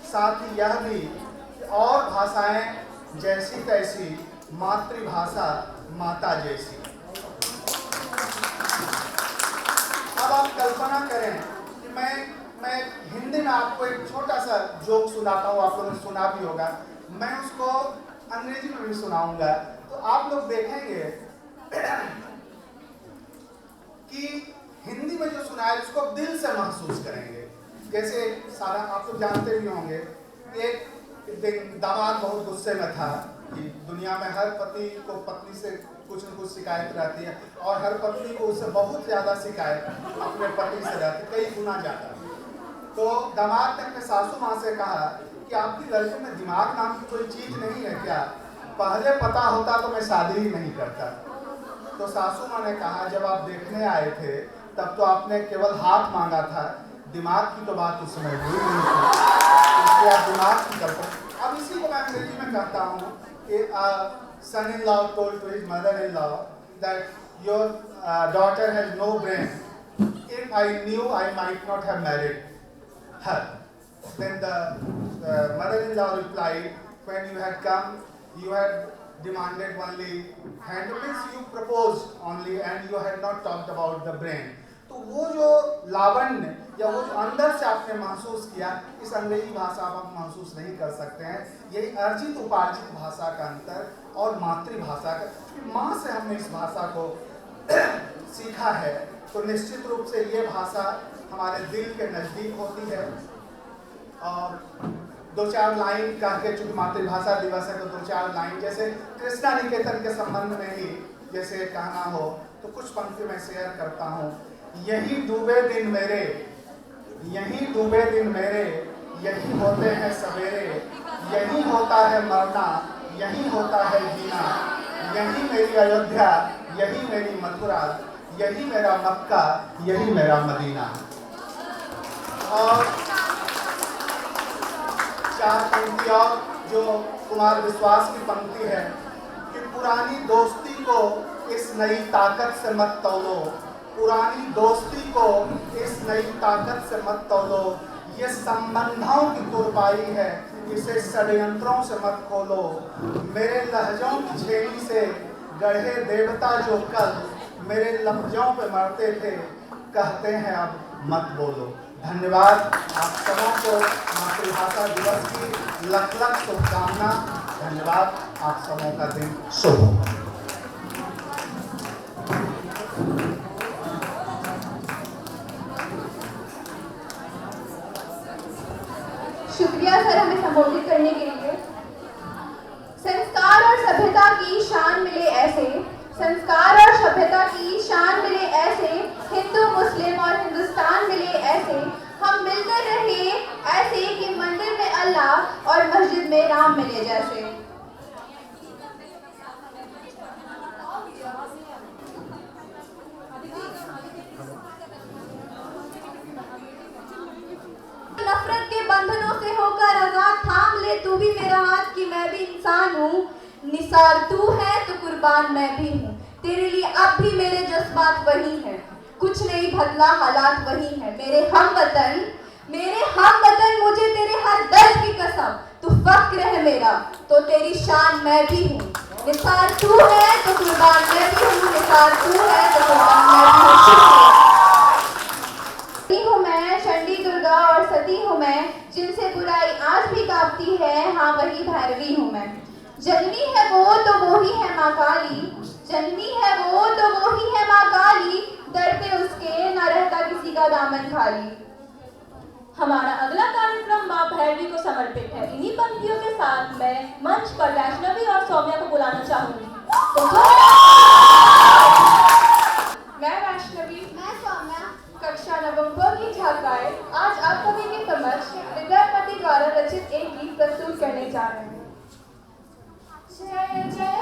साथ ही यह भी कि और भाषाएं जैसी तैसी, मातृभाषा माता जैसी। अब आप कल्पना करें कि मैं हिंदी में आपको एक छोटा सा जोक सुनाता हूँ, आप लोगों ने सुना भी होगा, मैं उसको अंग्रेजी में भी सुनाऊंगा, तो आप लोग देखेंगे कि हिंदी में जो सुनाया उसको दिल से महसूस करेंगे। जैसे सारा आप लोग जानते भी होंगे, एक दिन दामाद बहुत गुस्से में था कि दुनिया में हर पति को पत्नी से कुछ न कुछ शिकायत रहती है और हर पत्नी को उससे बहुत ज़्यादा शिकायत अपने पति से रहती, कई गुना ज़्यादा। तो दामाद ने अपने सासू माँ से कहा कि आपकी लड़की में दिमाग नाम की कोई चीज़ नहीं है क्या? पहले पता होता तो मैं शादी ही नहीं करता। तो सासू माँ ने कहा, जब आप देखने आए थे तब तो आपने केवल हाथ मांगा था, दिमाग की तो बात उस समय हुई नहीं थी, इसलिए आप दिमाग की कल्पना। अब इसी को मैं अंग्रेजी में कहता हूँ कि son-in-law told to his mother-in-law that your daughter has no brain. If I knew, I might not have married her. Then the mother-in-law replied, when you had come, you had demanded only hand, means you proposed only and you had not talked about the brain. तो वो जो लावण्य या वो जो अंदर से आपने महसूस किया, इस अंग्रेजी भाषा में आप महसूस नहीं कर सकते हैं। यही अर्जित उपार्जित भाषा का अंतर और मातृभाषा का, माँ से हमने इस भाषा को सीखा है, तो निश्चित रूप से ये भाषा हमारे दिल के नज़दीक होती है। और दो चार लाइन कह के, चूँकि मातृभाषा दिवस है तो दो चार लाइन, जैसे कृष्णा निकेतन के संबंध में ही जैसे कहना हो तो कुछ पंक्ति मैं शेयर करता हूँ। यही डूबे दिन मेरे, यही डूबे दिन मेरे, यही होते हैं सवेरे, यही होता है मरना, यही होता है जीना, यही मेरी अयोध्या, यही मेरी मथुरा, यही मेरा मक्का, यही मेरा मदीना। और चार पंक्ति और जो कुमार विश्वास की पंक्ति है कि पुरानी दोस्ती को इस नई ताकत से मत तौलो, पुरानी दोस्ती को इस नई ताकत से मत तौलो, ये संबंधों की तुरपाई है, इसे षड्यंत्रों से मत खोलो, मेरे लहजों की छेड़ी से गढ़े देवता जो कल मेरे लफ्जों पे मरते थे, कहते हैं अब मत बोलो। धन्यवाद। आप सबों को मातृभाषा दिवस की लख लख शुभकामना। धन्यवाद। आप सबों का दिन शुभ हो। शुक्रिया सर हमें संबोधित करने के लिए। संस्कार और सभ्यता की शान मिले ऐसे, संस्कार और सभ्यता की शान मिले ऐसे, हिंदू मुस्लिम और हिंदुस्तान मिले ऐसे, हम मिलकर रहे ऐसे कि मंदिर में अल्लाह और मस्जिद में राम मिले जैसे। नफरत के बंधनों से होकर आजाद थाम ले तू भी मेरा हाथ कि मैं भी इंसान हूँ, निसार तू है तो कुर्बान मैं भी हूँ, तेरे लिए अब भी मेरे जज्बात वही हैं, कुछ नहीं बदला हालात वही हैं, मेरे हमवतन मुझे तेरे हर दर्द की कसम, तू फक्र है मेरा तो तेरी शान मैं भी हूँ, निसार तू है तो कुर्बान मैं भी हूँ, निसार तू है तो कुर्बान मैं भी हूँ। मैं चंडी दुर्गा और सती हूँ मैं, जिनसे बुराई आज भी कांपती है, हाँ वही भैरवी हूँ मैं। जननी है वो तो वो ही है माँ काली, जननी है वो तो वो ही है माँ काली, दर पे उसके न रहता किसी का दामन खाली। हमारा अगला कार्यक्रम माँ भैरवी को समर्पित है। इन्हीं पंक्तियों के साथ मैं मंच पर वैष्णवी और सौम्या को बुलाना चाहूंगी। मैं वैष्णवी, मैं सौम्या कक्षा नवम की छात्राएं आज आप सभी के समक्ष विद्यापति द्वारा रचित एक गीत प्रस्तुत करने जा रहे हैं। जय जय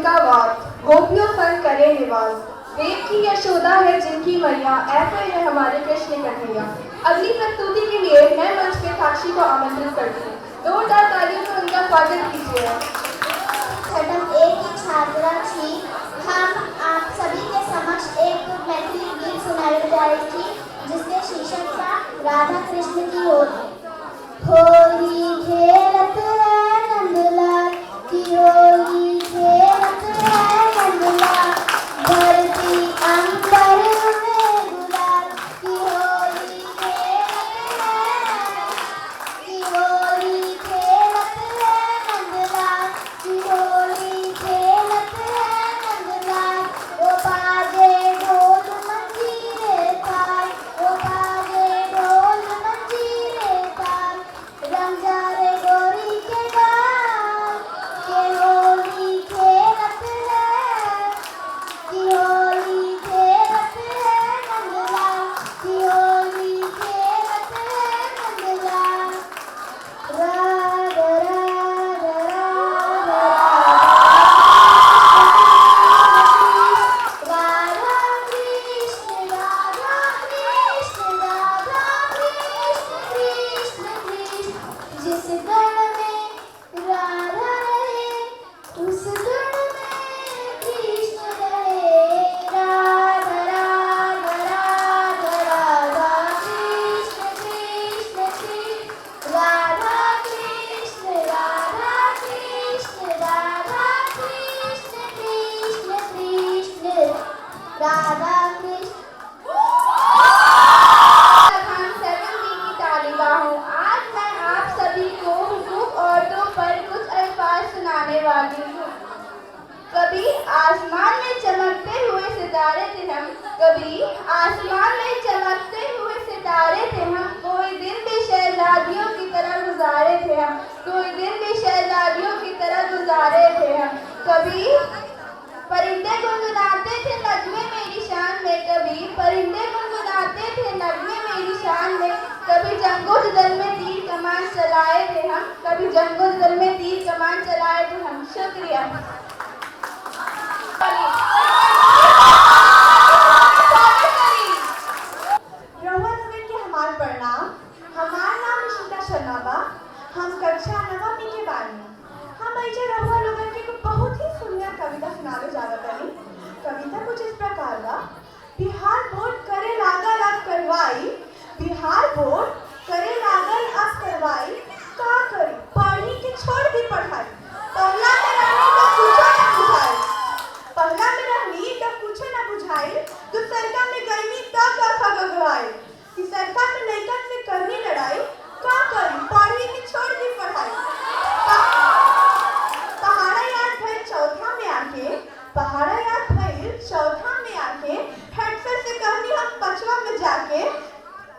जिनका वास, गोपियों संग करे निवास। देव की यशोदा है जिनकी मैया, ऐसे है हमारे कृष्ण कन्हैया। अगली प्रस्तुति के लिए मैं मंच पे साक्षी को आमंत्रित करती हूँ। जोरदार तालियों से उनका स्वागत कीजिए। छठम ए की छात्रा थी। हम आप सभी के समक्ष एक मैथिली गीत सुनाने जा रही थी जिसके शीर्षक था राधा कृष्ण की होली खेलत है नंदलाल की होली खेलत है नंदलाल धरती अंबर में गुलाल की होली खेलत है की होली खेलत है नंदलाल की होली खेलत है नंदलाल ओ बाजे ढोल मंजीरे ताल ओ बाजे ढोल मंजीरे ताल रंग जा रे गोरी के गाल के होली खेलत है की होली खेलत है नंदलाल की होली खेलत है नंदलाल राधा राधा राधा राधा कृष्ण राधा कृष्ण राधा कृष्ण कृष्ण कृष्ण जिस गण में राधा रहे उस गण में कृष्ण रहे राधा राधा राधा राधा कृष्ण कृष्ण कृष्ण राधा कृष्ण राधा कृष्ण राधा कृष्ण कृष्ण कृष्ण राधा कृष्ण। खान 7B की तालिका हूँ। आज मैं आप सभी को हुकूक औरतों पर कुछ अल्फाज सुनाने वाली हूँ। कभी आसमान में चमकते हुए सितारे थे हम, कभी आसमान में चमकते हुए सितारे थे हम, कोई दिन भी शहजादियों की तरह गुजारे थे हम, कोई दिन भी शहजादियों की तरह गुजारे थे हम। कभी परिंदे गुनगुनाते थे नगमे मेरी शान में, कभी परिंदे गुनगुनाते थे नगमे मेरी शान में, कभी जंगो जदल में तीर कमान चलाए थे हम, कभी जंगो जदल में तीर कमान चलाए थे हम। शुक्रिया। रहुआ लोगन के हमार प्रणाम। हमार नाम ईशिता शर्मा बा। हम कक्षा 9वीं के बानी। हम ऐसे रहुआ लोगन के एक बहुत ही सुंदर कविता सुनावे जावत हनी। कविता कुछ इस प्रकार बा। बिहार बोर्ड करे लागल अब करवाई, बिहार बोर्ड करे लागल अब करवाई, का करी पढ़ी के छोड़ दी पढ़ाई। पहला में रहनी तो कुछो ना बुझाई, पहला में रहनी तो कुछो ना बुझाई, दूसरका में गईनी तब का गगवाई, तीसरका में लइकन से करनी लड़ाई, का करी पढ़ी के छोड़ दी पढ़ाई। पहाड़ा याद भइल चौथा में आके, पहाड़ा याद भइल चौथा में आके, हेडसर से कहनी हम पचवा में जाके,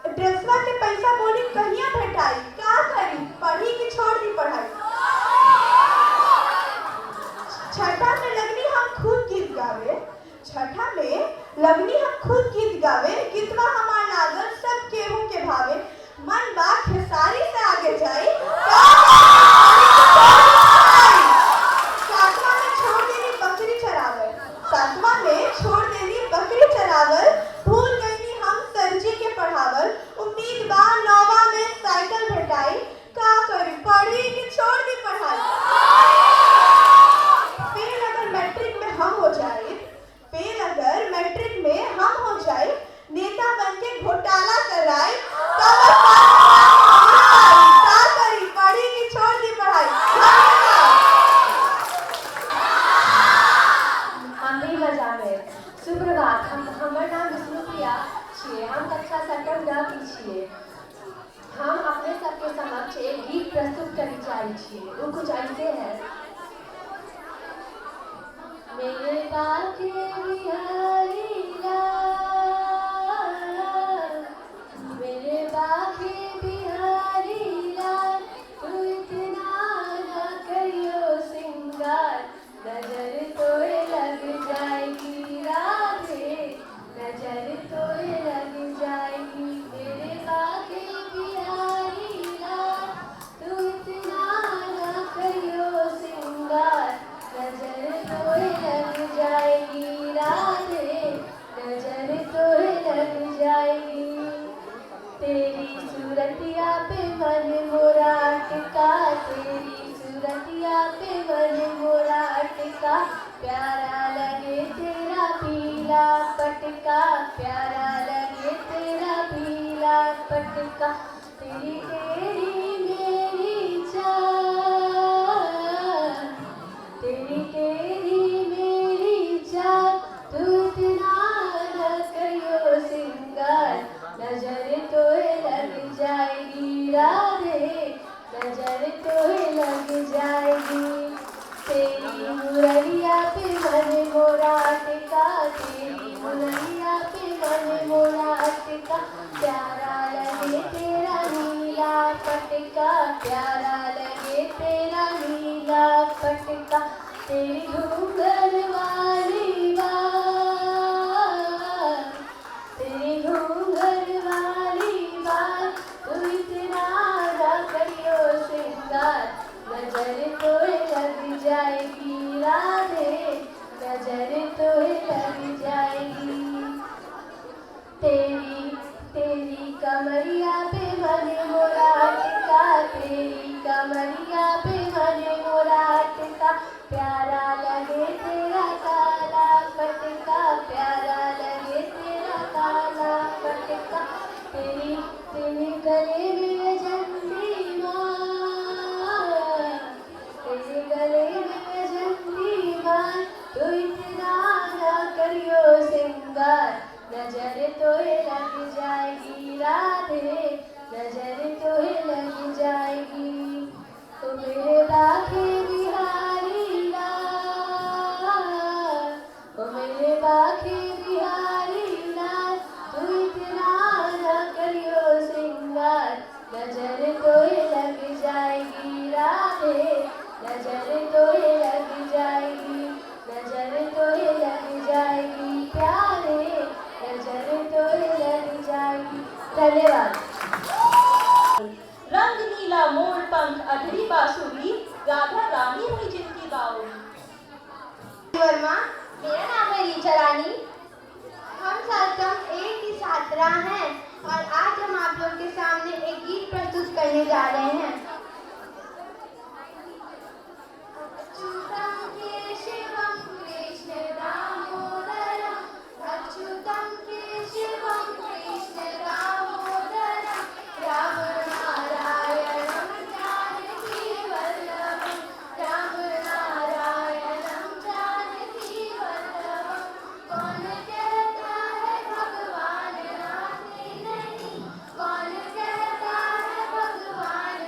ड्रेसवा के पैसा बोली कहिया भेटाई, का करी पढ़ी के छोड़ दी पढ़ाई। छठा में लगनी हम खुद गीत गावे, छठा में लगनी हम खुद गीत गावे, गीतवा हमार लागल सब केहू के भावे, मन बा खेसारी से आगे जाई, सातवां में छोड़ देनी बकरी चरावल, सातवां में छोड़ देनी बकरी चरावल, भूल गईनी हम सरजी के पढ़ावल, उम्मीद बा 9वां में साइकिल भेटाई, का करी पढ़ी के छोड़ दी पढ़ाई। फेल अगर मैट्रिक में हम हो जाए, फेल अगर मैट्रिक में हम हो जाए, नेता बन के पटका, प्यारा लगे तेरा पीला पटका, प्यारा लगे तेरा पीला पटका। तेरी तेरी मेरी चाल, तेरी तेरी मेरी चाल, तू इतना न करियो सिंगार, नजर तो लग जाएगी राधे, नजर तो लग जाएगी। तेरी मुरलिया पे मन मोरा टिका, तेरी मुरलिया पे मन मोरा टिका, प्यारा लगे तेरा नीला पटका, प्यारा लगे तेरा नीला पटका। तेरी घूंघर वाली बात, तेरी घूंघर वाली बात, तू इतना ना करियो सिंगार, नजर तो लग जाएगी राधे, नजर तो लग जाएगी। तेरी तेरी कमरिया पे मन मोरा टिका, तेरी कमरिया पे मन मोरा टिका, प्यारा लगे तेरा काला पटका, प्यारा लगे तेरा काला पटका। तेरी तेरे गले में झंडी मार, तेरे गले में झंडी मार, तू इतना ना करियो सिंगार, नजर तो लग जाएगी राधे, नजर तो लग जाएगी। तो मेरे बाके बिहारी लाल, तो मेरे बाके बिहारी लाल, तू इतना ना करियो सिंगार, नजर तो लग जाएगी राधे, नजर तो लग जाएगी, नजर तो लग जाएगी प्यारे, नजर तो लग जाएगी। धन्यवाद। रंग नीला मोर पंख अधरी बांसुरी, राधा रानी हुई जिनकी बावली। वर्मा, मेरा नाम है रीचा रानी। हम सप्तम एक की छात्रा हैं और आज हम आप लोग के सामने एक गीत प्रस्तुत करने जा रहे हैं। अच्युतम केशवम कृष्ण दामोदरम, अच्युतम केशवम कृष्ण दामोदरम, राम नारायणम जानकी वल्लभम, राम नारायणम जानकी वल्लभम। कौन कहता है भगवान आते नहीं, कौन कहता है भगवान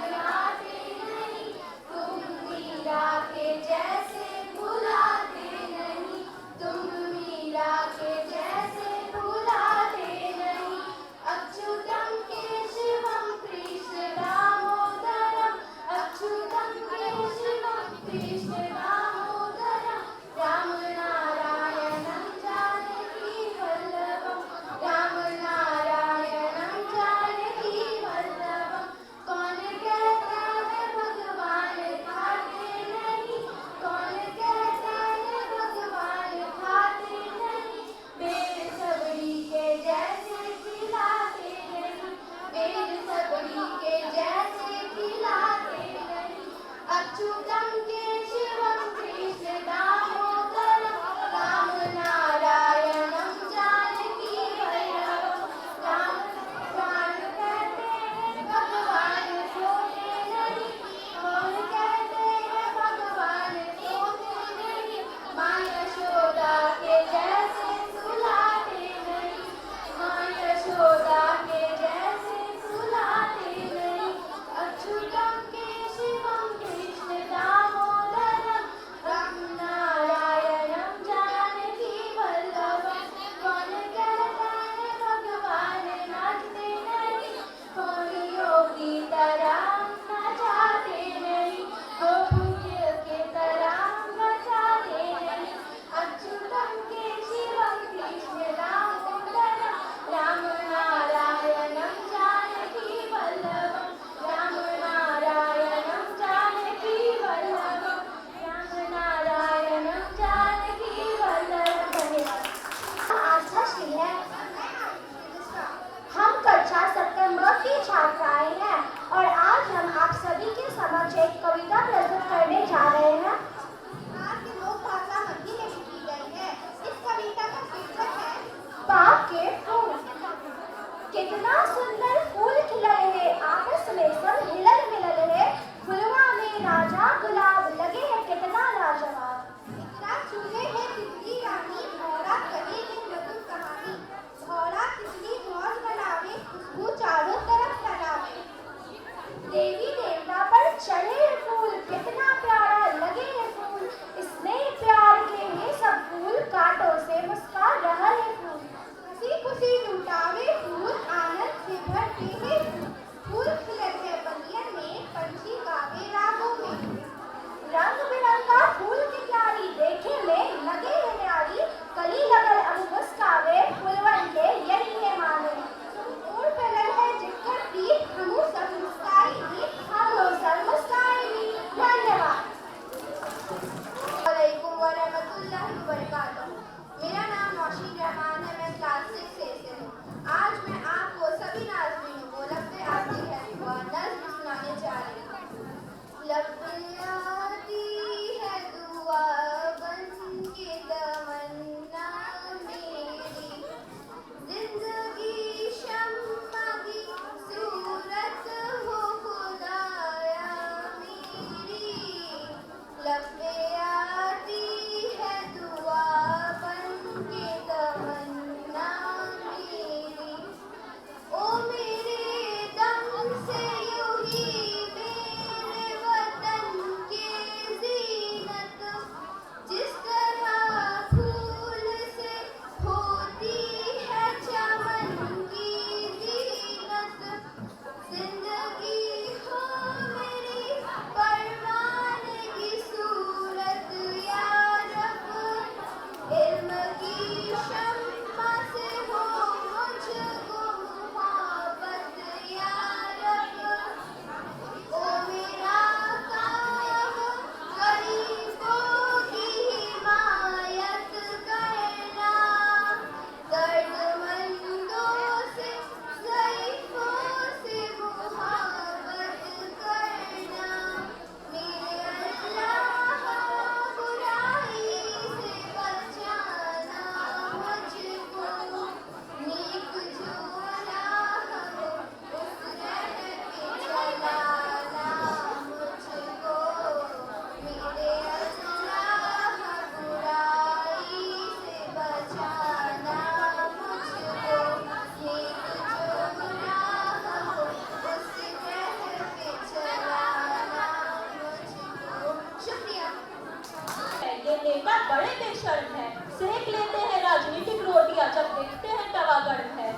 नेता बड़े बेशर्म है, सेक लेते हैं राजनीतिक रोटियां जब देखते हैं तवा गर्म है।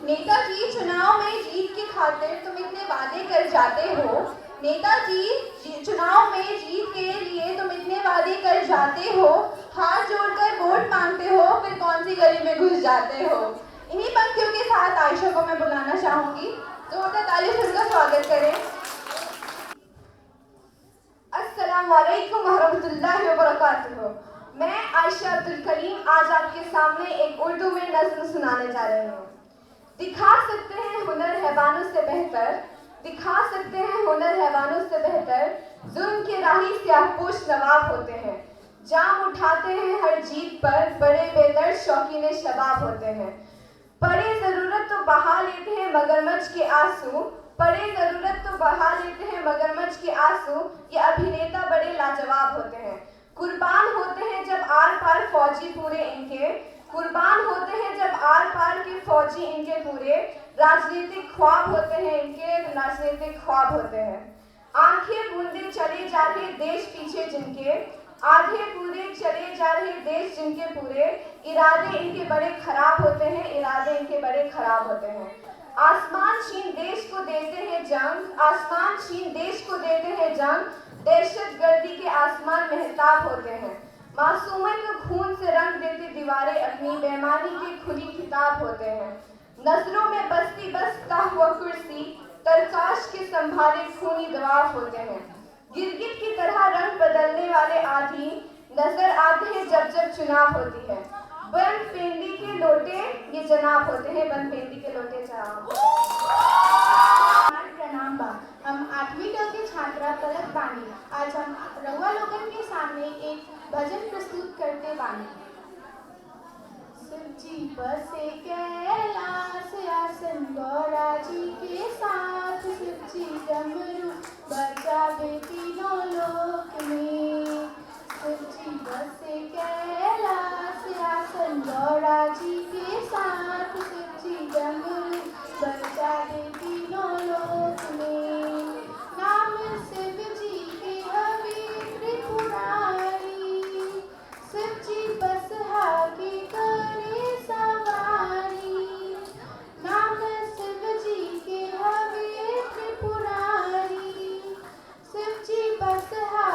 नेताजी, चुनाव में जीत की खातिर तुम इतने वादे कर जाते हो। नेताजी, चुनाव में जीत के लिए तुम इतने वादे कर जाते हो, हाथ जोड़कर वोट मांगते हो, फिर कौन सी गली में घुस जाते हो। इन्हीं पंक्तियों के साथ आयशा को मैं बुलाना चाहूंगी, तो ताली से उनका स्वागत करें। अस्सलाम वालेकुम वरहमतुल्लाहि वबरकातुहू। मैं आयशा अब्दुल करीम आज आपके सामने एक उर्दू में नज़्म सुनाने जा रही हूँ। दिखा सकते हैं हुनर हैवानों से बेहतर, दिखा सकते हैं हुनर हैवानों से बेहतर, जुल्म के राही स्याहपोश नवाब होते हैं। जाम उठाते हैं हर जीत पर, बड़े बेदर्द शौकीन शबाब होते हैं। पड़े ज़रूरत तो बहा लेते हैं मगरमच्छ के आंसू, पड़े ज़रूरत तो बहा लेते हैं मगरमच्छ के आंसू, ये अभिनेता बड़े लाजवाब होते हैं। कुर्बान होते हैं जब आर पार फौजी पूरे इनके, कुर्बान होते हैं जब आर पार के फौजी इनके पूरे, राजनीतिक ख्वाब होते हैं इनके, राजनीतिक ख्वाब होते हैं। आंखें बूंदे चले जा रहे देश पीछे जिनके, आधे पूरे चले जा रहे देश जिनके पूरे, इरादे इनके बड़े खराब होते हैं, इरादे इनके बड़े खराब होते हैं। आसमान छीन देश को देते हैं जंग, आसमान छीन देश को देते हैं जंग, दहशतगर्दी के आसमान महताब होते हैं। मासूमों को खून से रंग देती दीवारें अपनी, बेईमानी की खुली किताब होते हैं। नजरों में बसती बसता हुआ कुर्सी, तरकाश के संभाले खूनी दवाब होते हैं। गिरगिट की तरह रंग बदलने वाले आधी नजर आते हैं जब जब चुनाव होती है। बंद पेंदी के लोटे ये जनाब होते हैं, बंद पेंदी के लोटे जनाब। प्रणाम बा, हम 8वीं ट के छात्रा पलक बानी। आज हम रउआ लोगन के सामने एक भजन प्रस्तुत करते बानी। सच्ची बसे कैलाश आसन गौरा जी के साथ, सच्ची डमरू बजावे तीनों लोक में। सच्ची बसे कैलाश आसन गौरा जी के साथ, सच्ची डमरू बजावे तीनों लोक में। नाम शिव जी के हवे त्रिपुरारी, शिव जी बसहा के करे सवारी। नाम शिव जी के हवे त्रिपुरारी, शिव जी बसहा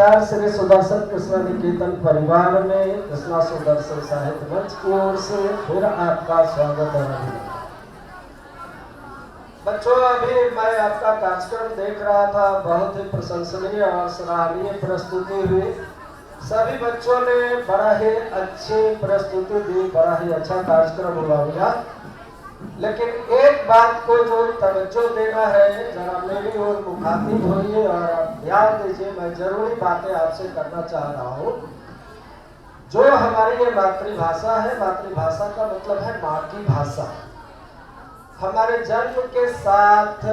आचार्य श्री सुदर्शन कृष्ण निकेतन परिवार में कृष्णा सुदर्शन साहित्य मंच की ओर से फिर आपका स्वागत है। बच्चों, अभी मैं आपका कार्यक्रम देख रहा था, बहुत ही प्रशंसनीय और सराहनीय प्रस्तुति हुई। सभी बच्चों ने बड़ा ही अच्छी प्रस्तुति दी, बड़ा ही अच्छा कार्यक्रम हुआ होगा। लेकिन एक बात को जो तवज्जो देना है, जरा मेरी ओर मुखातिब होइए और आप ध्यान दीजिए। मैं जरूरी बातें आपसे करना चाह रहा हूँ। जो हमारी ये मातृभाषा है, मातृभाषा का मतलब है माँ की भाषा। हमारे जन्म के साथ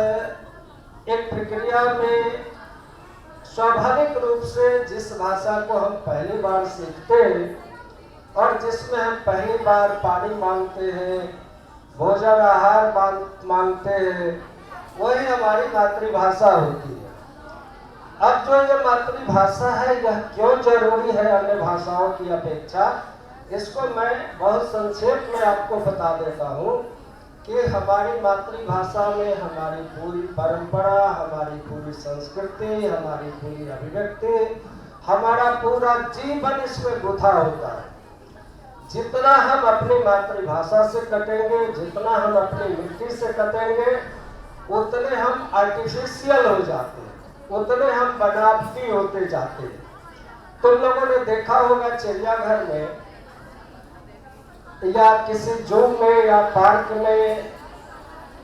एक प्रक्रिया में स्वाभाविक रूप से जिस भाषा को हम पहली बार सीखते हैं और जिसमें हम पहली बार पानी मांगते हैं, भोजन आहार मांगते हैं, वही हमारी मातृभाषा होती है। अब जो ये मातृभाषा है, यह क्यों जरूरी है अन्य भाषाओं की अपेक्षा, इसको मैं बहुत संक्षेप में आपको बता देता हूँ कि हमारी मातृभाषा में हमारी पूरी परंपरा, हमारी पूरी संस्कृति, हमारी पूरी अभिव्यक्ति, हमारा पूरा जीवन इसमें गुथा होता है। जितना हम अपनी मातृभाषा से कटेंगे, जितना हम अपनी मिट्टी से कटेंगे, उतने हम आर्टिफिशियल हो जाते हैं, उतने हम बनावटी होते जाते हैं। तुम लोगों ने देखा होगा चिड़ियाघर में या किसी जू में या पार्क में,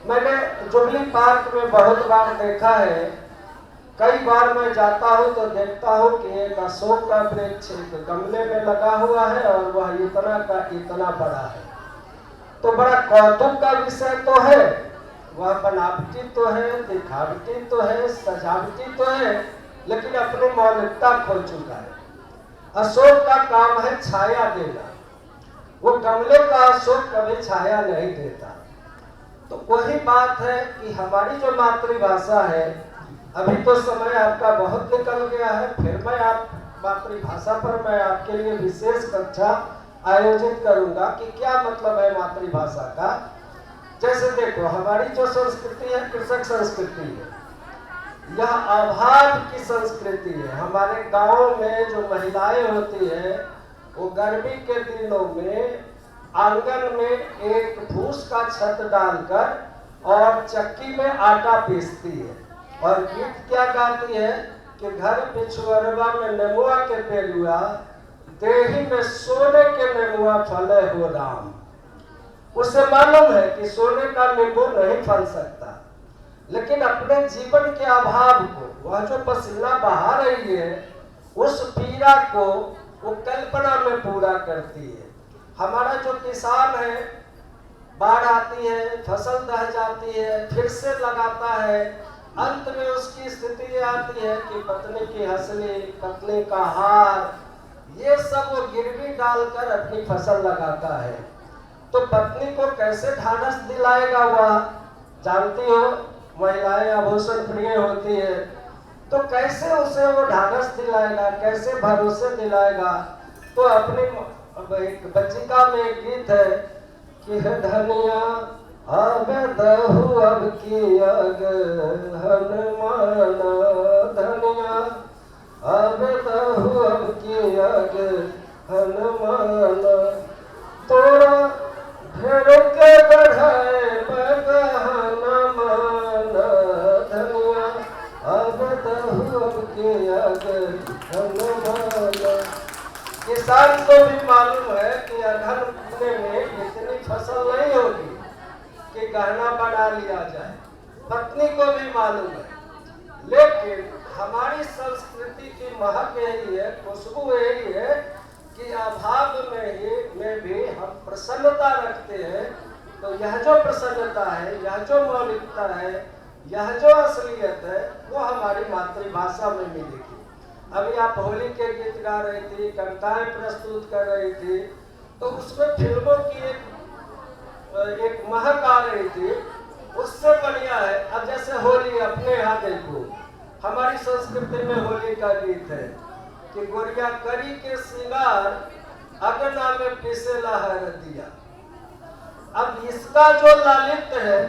मैंने जुबली पार्क में बहुत बार देखा है। कई बार मैं जाता हूँ तो देखता हूँ कि एक अशोक का वृक्ष एक गमले में लगा हुआ है और वह इतना का इतना बड़ा है। तो बड़ा कौतुक का विषय तो है, वह बनावटी तो है, दिखावटी तो है, सजावटी तो है, लेकिन अपनी मौलिकता खो चुका है। अशोक का काम है छाया देना, वो गमले का अशोक कभी छाया नहीं देता। तो वही बात है कि हमारी जो मातृभाषा है, अभी तो समय आपका बहुत निकल गया है, फिर मैं आप मातृभाषा पर मैं आपके लिए विशेष कक्षा आयोजित करूंगा कि क्या मतलब है मातृभाषा का। जैसे देखो, हमारी जो संस्कृति है कृषक संस्कृति है, यह अभाव की संस्कृति है। हमारे गाँव में जो महिलाएं होती है, वो गर्मी के दिनों में आंगन में एक फूस का छत डालकर और चक्की में आटा पीसती है और गीत क्या गाती है कि घर पिछुअरवा में नेमुआ के पेरुआ, देही में सोने के नेमुआ फले हो राम। उसे मालूम है कि सोने का नींबू नहीं फल सकता, लेकिन अपने जीवन के अभाव को, वह जो पसीना बहा रही है, उस पीड़ा को वो कल्पना में पूरा करती है। हमारा जो किसान है, बाढ़ आती है, फसल दह जाती है, फिर से लगाता है, अंत में उसकी स्थिति आती है कि पत्नी की हंसली, पत्नी का हार, ये सब वो गिरवी डालकर अपनी फसल लगाता है। तो पत्नी को कैसे ढाढ़स दिलाएगा वह? जानती हो, महिलाएं आभूषण प्रिय होती है, तो कैसे उसे वो ढाढ़स दिलाएगा, कैसे भरोसे दिलाएगा? तो अपनी एक बच्चिका में एक गीत है कि धनिया आवे दहु अब की अग हनुमान, धनिया आवे दहु अब की अग हनुमान, तोरा भेड़ के बढ़ाए बगहना मान, धनिया अब दहु अब की अग हनुमान। किसान को भी मालूम है कि अगहन महीने में इतनी फसल नहीं होगी कि गहना बना लिया जाए, पत्नी को भी मालूम है। लेकिन हमारी संस्कृति की महक यही है, खुशबू यही है कि अभाव में भी हम प्रसन्नता रखते हैं। तो यह जो प्रसन्नता है, यह जो मौलिकता है, यह जो असलियत है, वो हमारी मातृभाषा में मिलेगी। अभी आप होली के गीत गा रही थी, कविताएं प्रस्तुत कर रही थी, तो उसमें फिल्मों की एक महक आ रही थी, उससे बढ़िया है। अब जैसे होली अपने यहाँ देखो, हमारी संस्कृति में होली का गीत है कि गोरिया करी के श्रृंगार अगना में पीसे लहर दिया। अब इसका जो लालित्य है,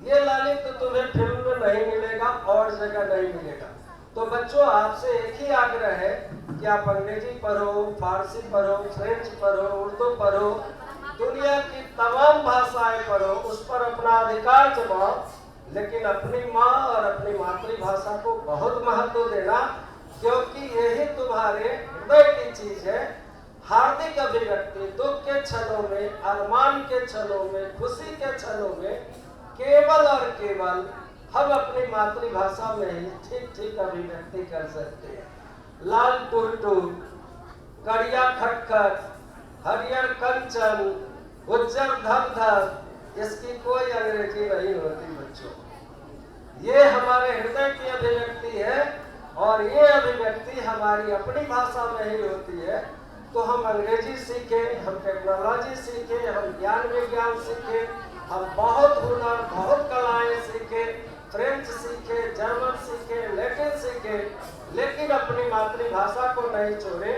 ये लालित्य तुम्हें फिल्म में नहीं मिलेगा और जगह नहीं मिलेगा। तो बच्चों आपसे एक ही आग्रह है कि आप अंग्रेजी पढ़ो, फारसी पढ़ो, फ्रेंच पढ़ो, उर्दू पढ़ो, दुनिया की तमाम भाषाएं पढ़ो, उस पर अपना अधिकार जमाओ, लेकिन अपनी माँ और अपनी मातृभाषा को बहुत महत्व देना, क्योंकि यही तुम्हारे हृदय की चीज है। हार्दिक अभिव्यक्ति दुख के क्षणों में, अरमान के क्षणों में, खुशी के क्षणों में केवल और केवल हम अपनी मातृभाषा में ही ठीक अभिव्यक्ति कर सकते हैं। लाल टुरटुर, कड़िया खटखट, हरियर कंचन, उज्जर धक, इसकी कोई अंग्रेजी नहीं होती बच्चों। ये हमारे हृदय की अभिव्यक्ति है और ये अभिव्यक्ति हमारी अपनी भाषा में ही होती है। तो हम अंग्रेजी सीखें, हम टेक्नोलॉजी सीखें, हम ज्ञान विज्ञान सीखें, हम बहुत हुनर, बहुत कलाएं सीखें, फ्रेंच सीखे, जर्मन सीखे, लैटिन सीखे, लेकिन अपनी मातृभाषा को नहीं छोड़े।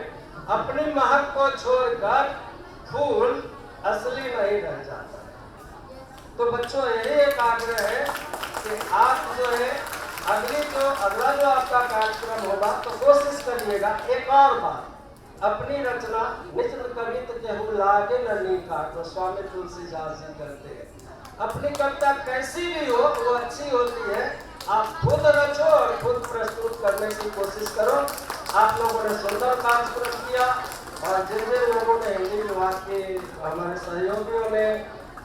अपनी महक को छोड़कर फूल असली नहीं रह जाता। तो बच्चों यही एक आग्रह है कि आप जो है अगला जो आपका कार्यक्रम होगा तो कोशिश करिएगा एक और बात, अपनी रचना निज कवित केहू लागे ननी का, तो स्वामी तुलसीदास जी करते हैं। अपनी कविता कैसी भी हो वो अच्छी होती है, आप खुद रचो और खुद प्रस्तुत करने की कोशिश करो। आप लोगों ने सुंदर कार्यक्रम किया और जिन जिन लोगों ने हिंदी विभाग के हमारे सहयोगियों ने,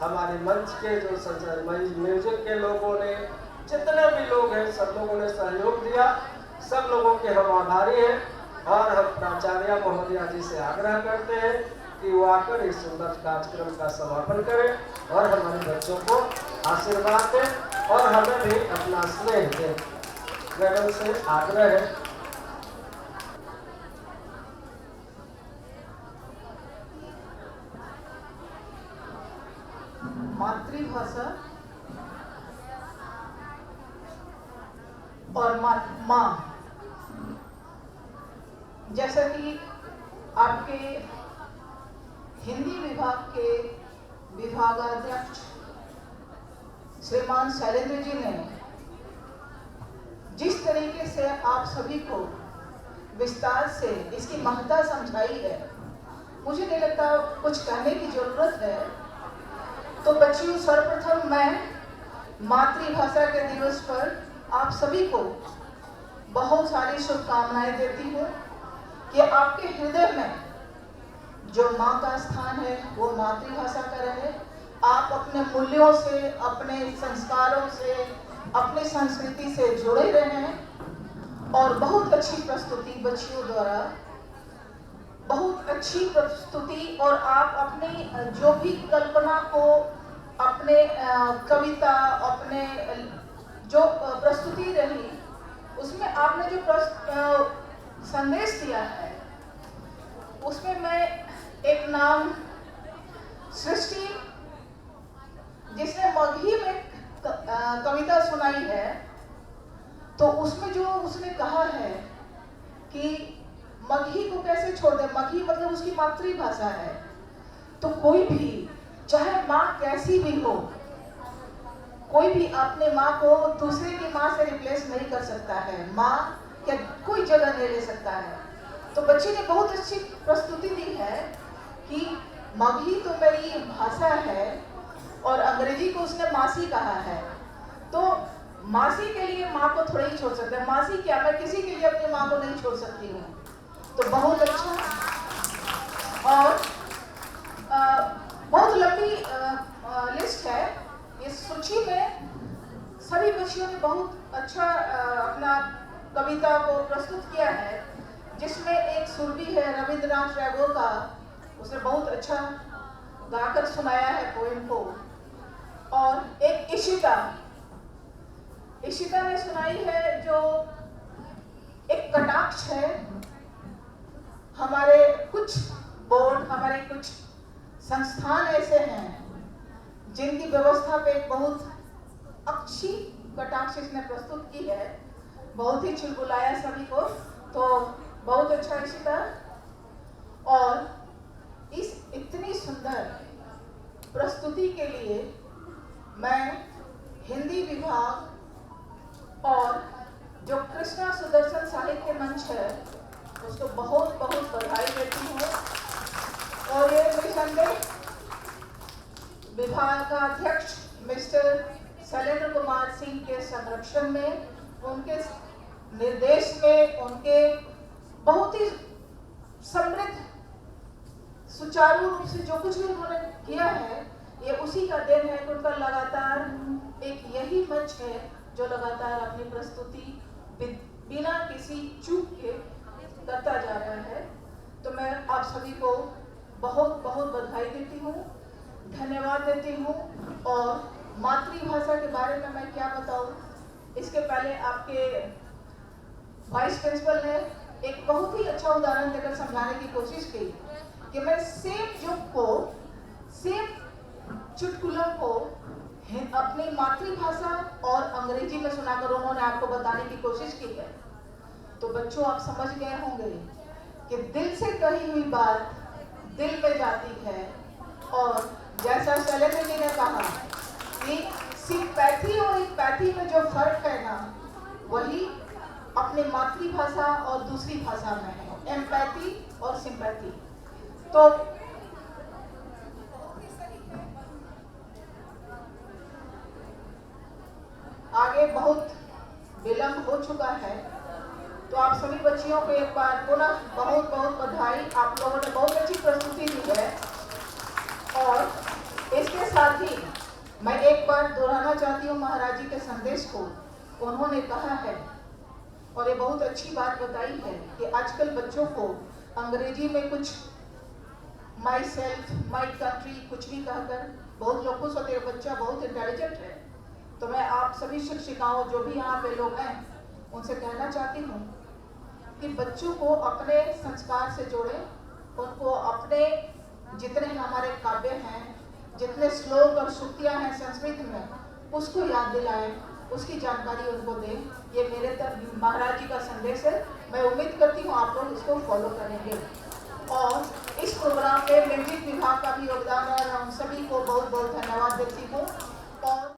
हमारे मंच के जो म्यूजिक के लोगों ने, जितने भी लोग हैं सब लोगों ने सहयोग दिया, सब लोगों के हम आभारी हैं। और हम प्राचार्य महोदया जी से आग्रह करते हैं कि वो आकर इस सुंदर कार्यक्रम का समापन करें और हमारे बच्चों को आशीर्वाद दें और हमें भी अपना स्नेह दें। मैडम से आग्रह है। मातृभाषा और माँ, जैसा कि आपके हिंदी विभाग के विभागाध्यक्ष श्रीमान शैलेंद्र जी ने जिस तरीके से आप सभी को विस्तार से इसकी महत्ता समझाई है, मुझे नहीं लगता कुछ कहने की जरूरत है। तो बच्चियों, सर्वप्रथम मैं मातृभाषा के दिवस पर आप सभी को बहुत सारी शुभकामनाएं देती हूँ कि आपके हृदय में जो माँ का स्थान है वो मातृभाषा का रहे। आप अपने मूल्यों से, अपने संस्कारों से, अपनी संस्कृति से जुड़े रहें। और बहुत अच्छी प्रस्तुति बच्चियों द्वारा, बहुत अच्छी प्रस्तुति। और आप अपनी जो भी कल्पना को, अपने कविता, अपने जो प्रस्तुति रही, उसमें आपने जो संदेश दिया है, उसमें मैं एक नाम सृष्टि, जिसने मगही में कविता सुनाई है, तो उसमें जो उसने कहा है कि मगही को कैसे छोड़ दे। मगही मतलब उसकी मातृभाषा है। तो कोई भी, चाहे माँ कैसी भी हो, कोई भी अपने माँ को दूसरे की माँ से रिप्लेस नहीं कर सकता है। माँ क्या कोई जगह नहीं ले सकता है। तो बच्ची ने बहुत अच्छी प्रस्तुति दी है कि मगही तो मेरी भाषा है और अंग्रेजी को उसने मासी कहा है। तो मासी के लिए माँ को थोड़ा ही छोड़ सकते हैं। मासी क्या, मैं किसी के लिए अपनी माँ को नहीं छोड़ सकती हूँ। तो बहुत अच्छा। और बहुत लंबी लिस्ट है। इस सूची में सभी बच्चियों ने बहुत अच्छा अपना कविता को प्रस्तुत किया है, जिसमें एक सुरभि है रविंद्रनाथ टैगोर का, उसने बहुत अच्छा गाकर सुनाया है पोएम को। और एक इशिता ने सुनाई है, जो एक कटाक्ष है। हमारे कुछ बोर्ड, हमारे कुछ संस्थान ऐसे हैं जिनकी व्यवस्था पे एक बहुत अच्छी कटाक्ष इसने प्रस्तुत की है, बहुत ही चिलबुलाया सभी को। तो बहुत अच्छा इशिता। और इस इतनी सुंदर प्रस्तुति के लिए मैं हिंदी विभाग और जो कृष्णा सुदर्शन साहित्य मंच है उसको बहुत बहुत बधाई देती हूँ। और ये निसंदेह विभागाध्यक्ष मिस्टर शैलेंद्र कुमार सिंह के संरक्षण में, उनके निर्देश में, उनके बहुत ही समृद्ध सुचारू रूप से जो कुछ भी उन्होंने किया है, ये उसी का देन है कि उनका लगातार एक यही मंच है जो लगातार अपनी प्रस्तुति बिना किसी चूक के करता जा रहा है। तो मैं आप सभी को बहुत बहुत बधाई देती हूँ, धन्यवाद देती हूँ। और मातृभाषा के बारे में मैं क्या बताऊँ, इसके पहले आपके वाइस प्रिंसिपल ने एक बहुत ही अच्छा उदाहरण देकर समझाने की कोशिश की कि मैं सेम जोक को, सेम चुटकुलों को अपनी मातृभाषा और अंग्रेजी में सुनाकर उन्होंने आपको बताने की कोशिश की है। तो बच्चों, आप समझ गए होंगे कि दिल से कही हुई बात दिल में जाती है। और जैसा शैलेंद्र जी ने कहा कि सिंपैथी और एम्पैथी में जो फर्क है ना, वही अपनी मातृभाषा और दूसरी भाषा में है, एम्पैथी और सिंपैथी। तो आगे बहुत विलंब हो चुका है, तो आप सभी बच्चियों को एक बार पुनः बहुत बहुत बधाई। आप लोगों ने बहुत अच्छी प्रस्तुति दी है। और इसके साथ ही मैं एक बार दोहराना चाहती हूँ महाराज जी के संदेश को। उन्होंने कहा है और ये बहुत अच्छी बात बताई है कि आजकल बच्चों को अंग्रेजी में कुछ माई सेल्फ, माई कंट्री कुछ भी कहकर बहुत लोग खुश होते हैं, बच्चा बहुत इंटेलिजेंट है। तो मैं आप सभी शिक्षिकाओं जो भी यहाँ पे लोग हैं उनसे कहना चाहती हूँ कि बच्चों को अपने संस्कार से जोड़ें, उनको अपने जितने हमारे काव्य हैं, जितने श्लोक और श्रुतियाँ हैं संस्कृत में, उसको याद दिलाएं, उसकी जानकारी उनको दें। ये मेरे तरफ महाराज जी का संदेश है। मैं उम्मीद करती हूँ आप लोग इसको फॉलो करेंगे। और इस प्रोग्राम में म्यूजिक विभाग का भी योगदान है।